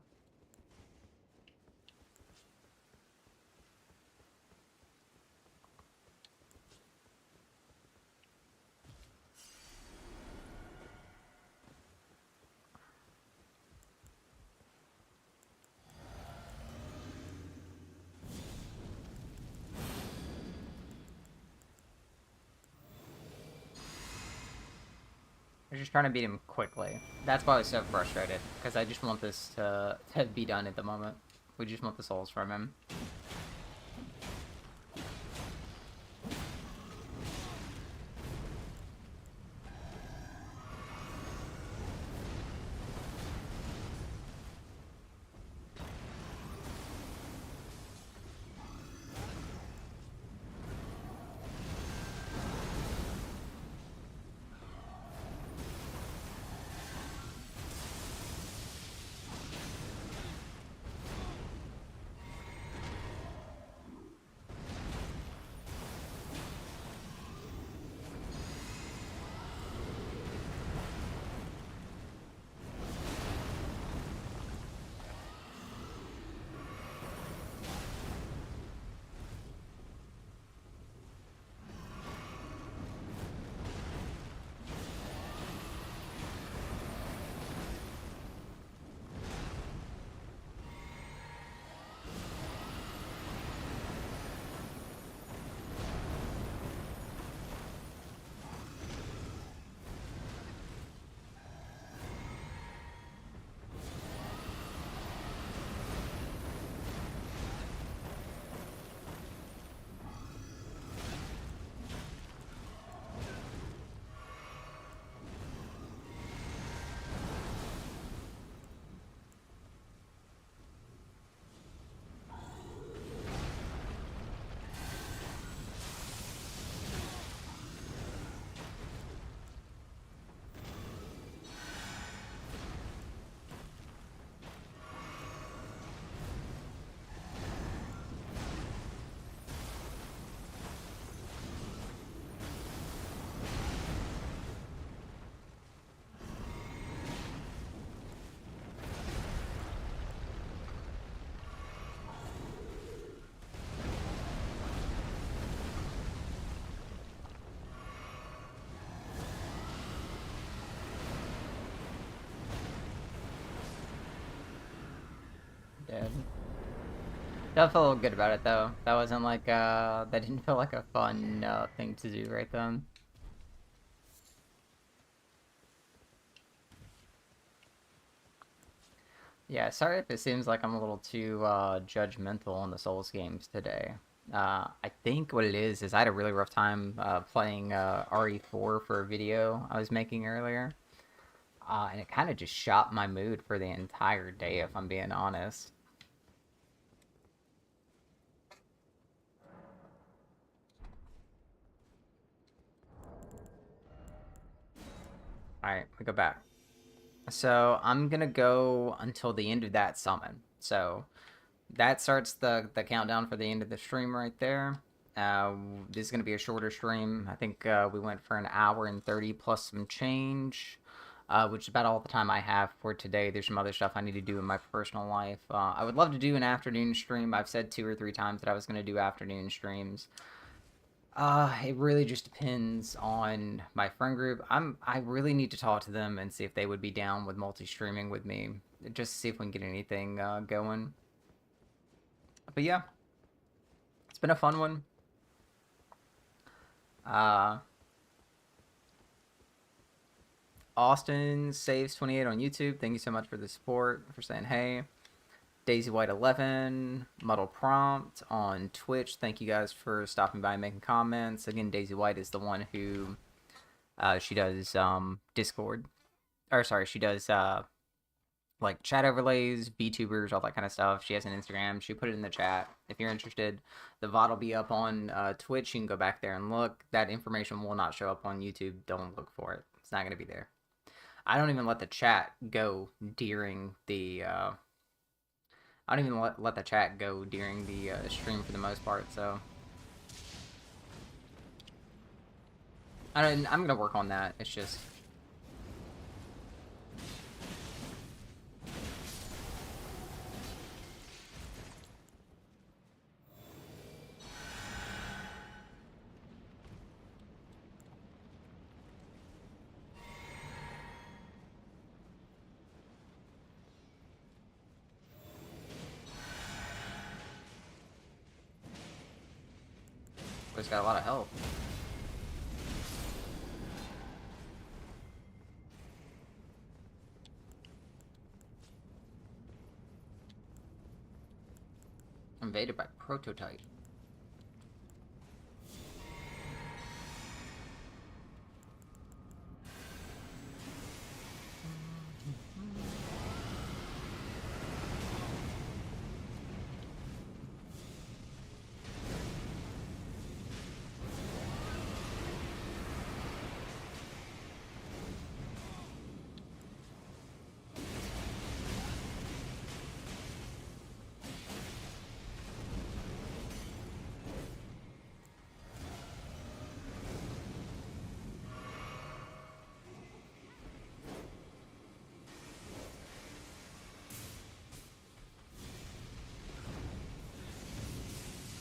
was just trying to beat him quickly. That's why I was so frustrated, because I just want this to be done at the moment. We just want the souls from him. Dead. That felt a little good about it though. That wasn't like that didn't feel like a fun thing to do right then. Yeah, sorry if it seems like I'm a little too judgmental on the Souls games today. I think what it is I had a really rough time playing RE4 for a video I was making earlier. And it kind of just shot my mood for the entire day, if I'm being honest. Alright, we go back. So I'm gonna go until the end of that summon. So that starts the countdown for the end of the stream right there. This is gonna be a shorter stream. I think we went for an hour and 30 plus some change, which is about all the time I have for today. There's some other stuff I need to do in my personal life. I would love to do an afternoon stream. I've said 2 or 3 times that I was gonna do afternoon streams. It really just depends on my friend group. I really need to talk to them and see if they would be down with multi-streaming with me, just to see if we can get anything going. But yeah, it's been a fun one. Uh, Austin saves 28 on YouTube. Thank you so much for the support, for saying hey. Daisy White 11, Muddle Prompt on Twitch. Thank you guys for stopping by and making comments. Again, Daisy White is the one who she does Discord, or sorry, she does like chat overlays, VTubers, all that kind of stuff. She has an Instagram. She put it in the chat if you're interested. The VOD will be up on Twitch. You can go back there and look. That information will not show up on YouTube. Don't look for it. It's not going to be there. I don't even let the chat go during the I don't even let the chat go during the stream for the most part, so I'm gonna work on that. It's just it's got a lot of health. Invaded by prototype.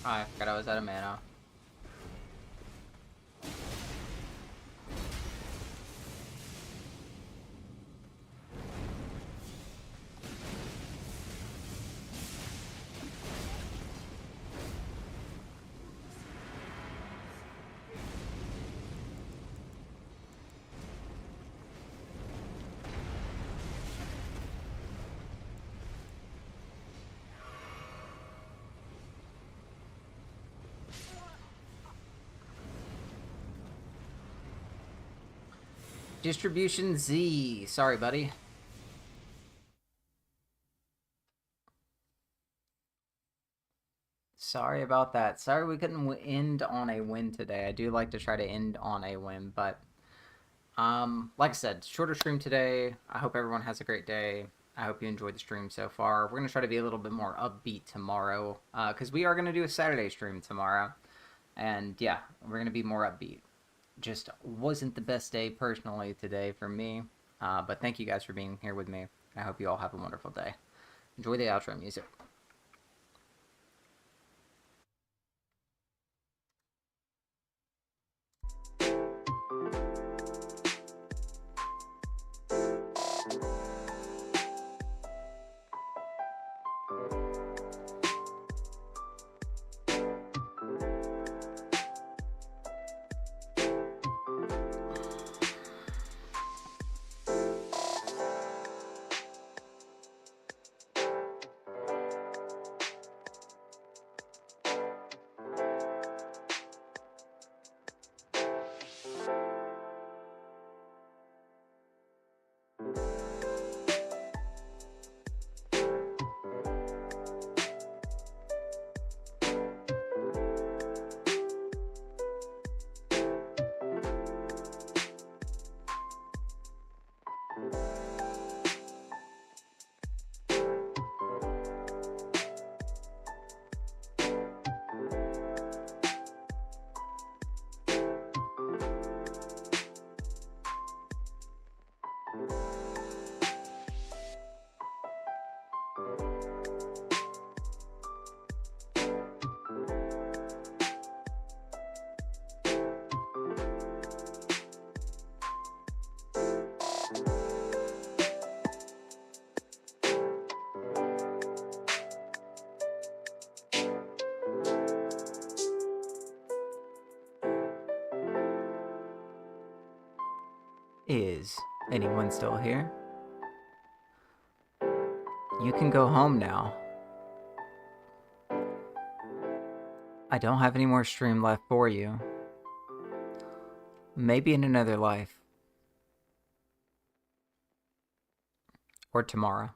Oh, I forgot I was out of mana. Distribution Z. Sorry, buddy. Sorry about that. Sorry we couldn't end on a win today. I do like to try to end on a win, but like I said, shorter stream today. I hope everyone has a great day. I hope you enjoyed the stream so far. We're gonna try to be a little bit more upbeat tomorrow, because we are gonna do a Saturday stream tomorrow, and yeah, we're gonna be more upbeat. Just wasn't the best day personally today for me, but thank you guys for being here with me. I hope you all have a wonderful day. Enjoy the outro music. Is anyone still here? You can go home now. I don't have any more stream left for you. Maybe in another life. Or tomorrow.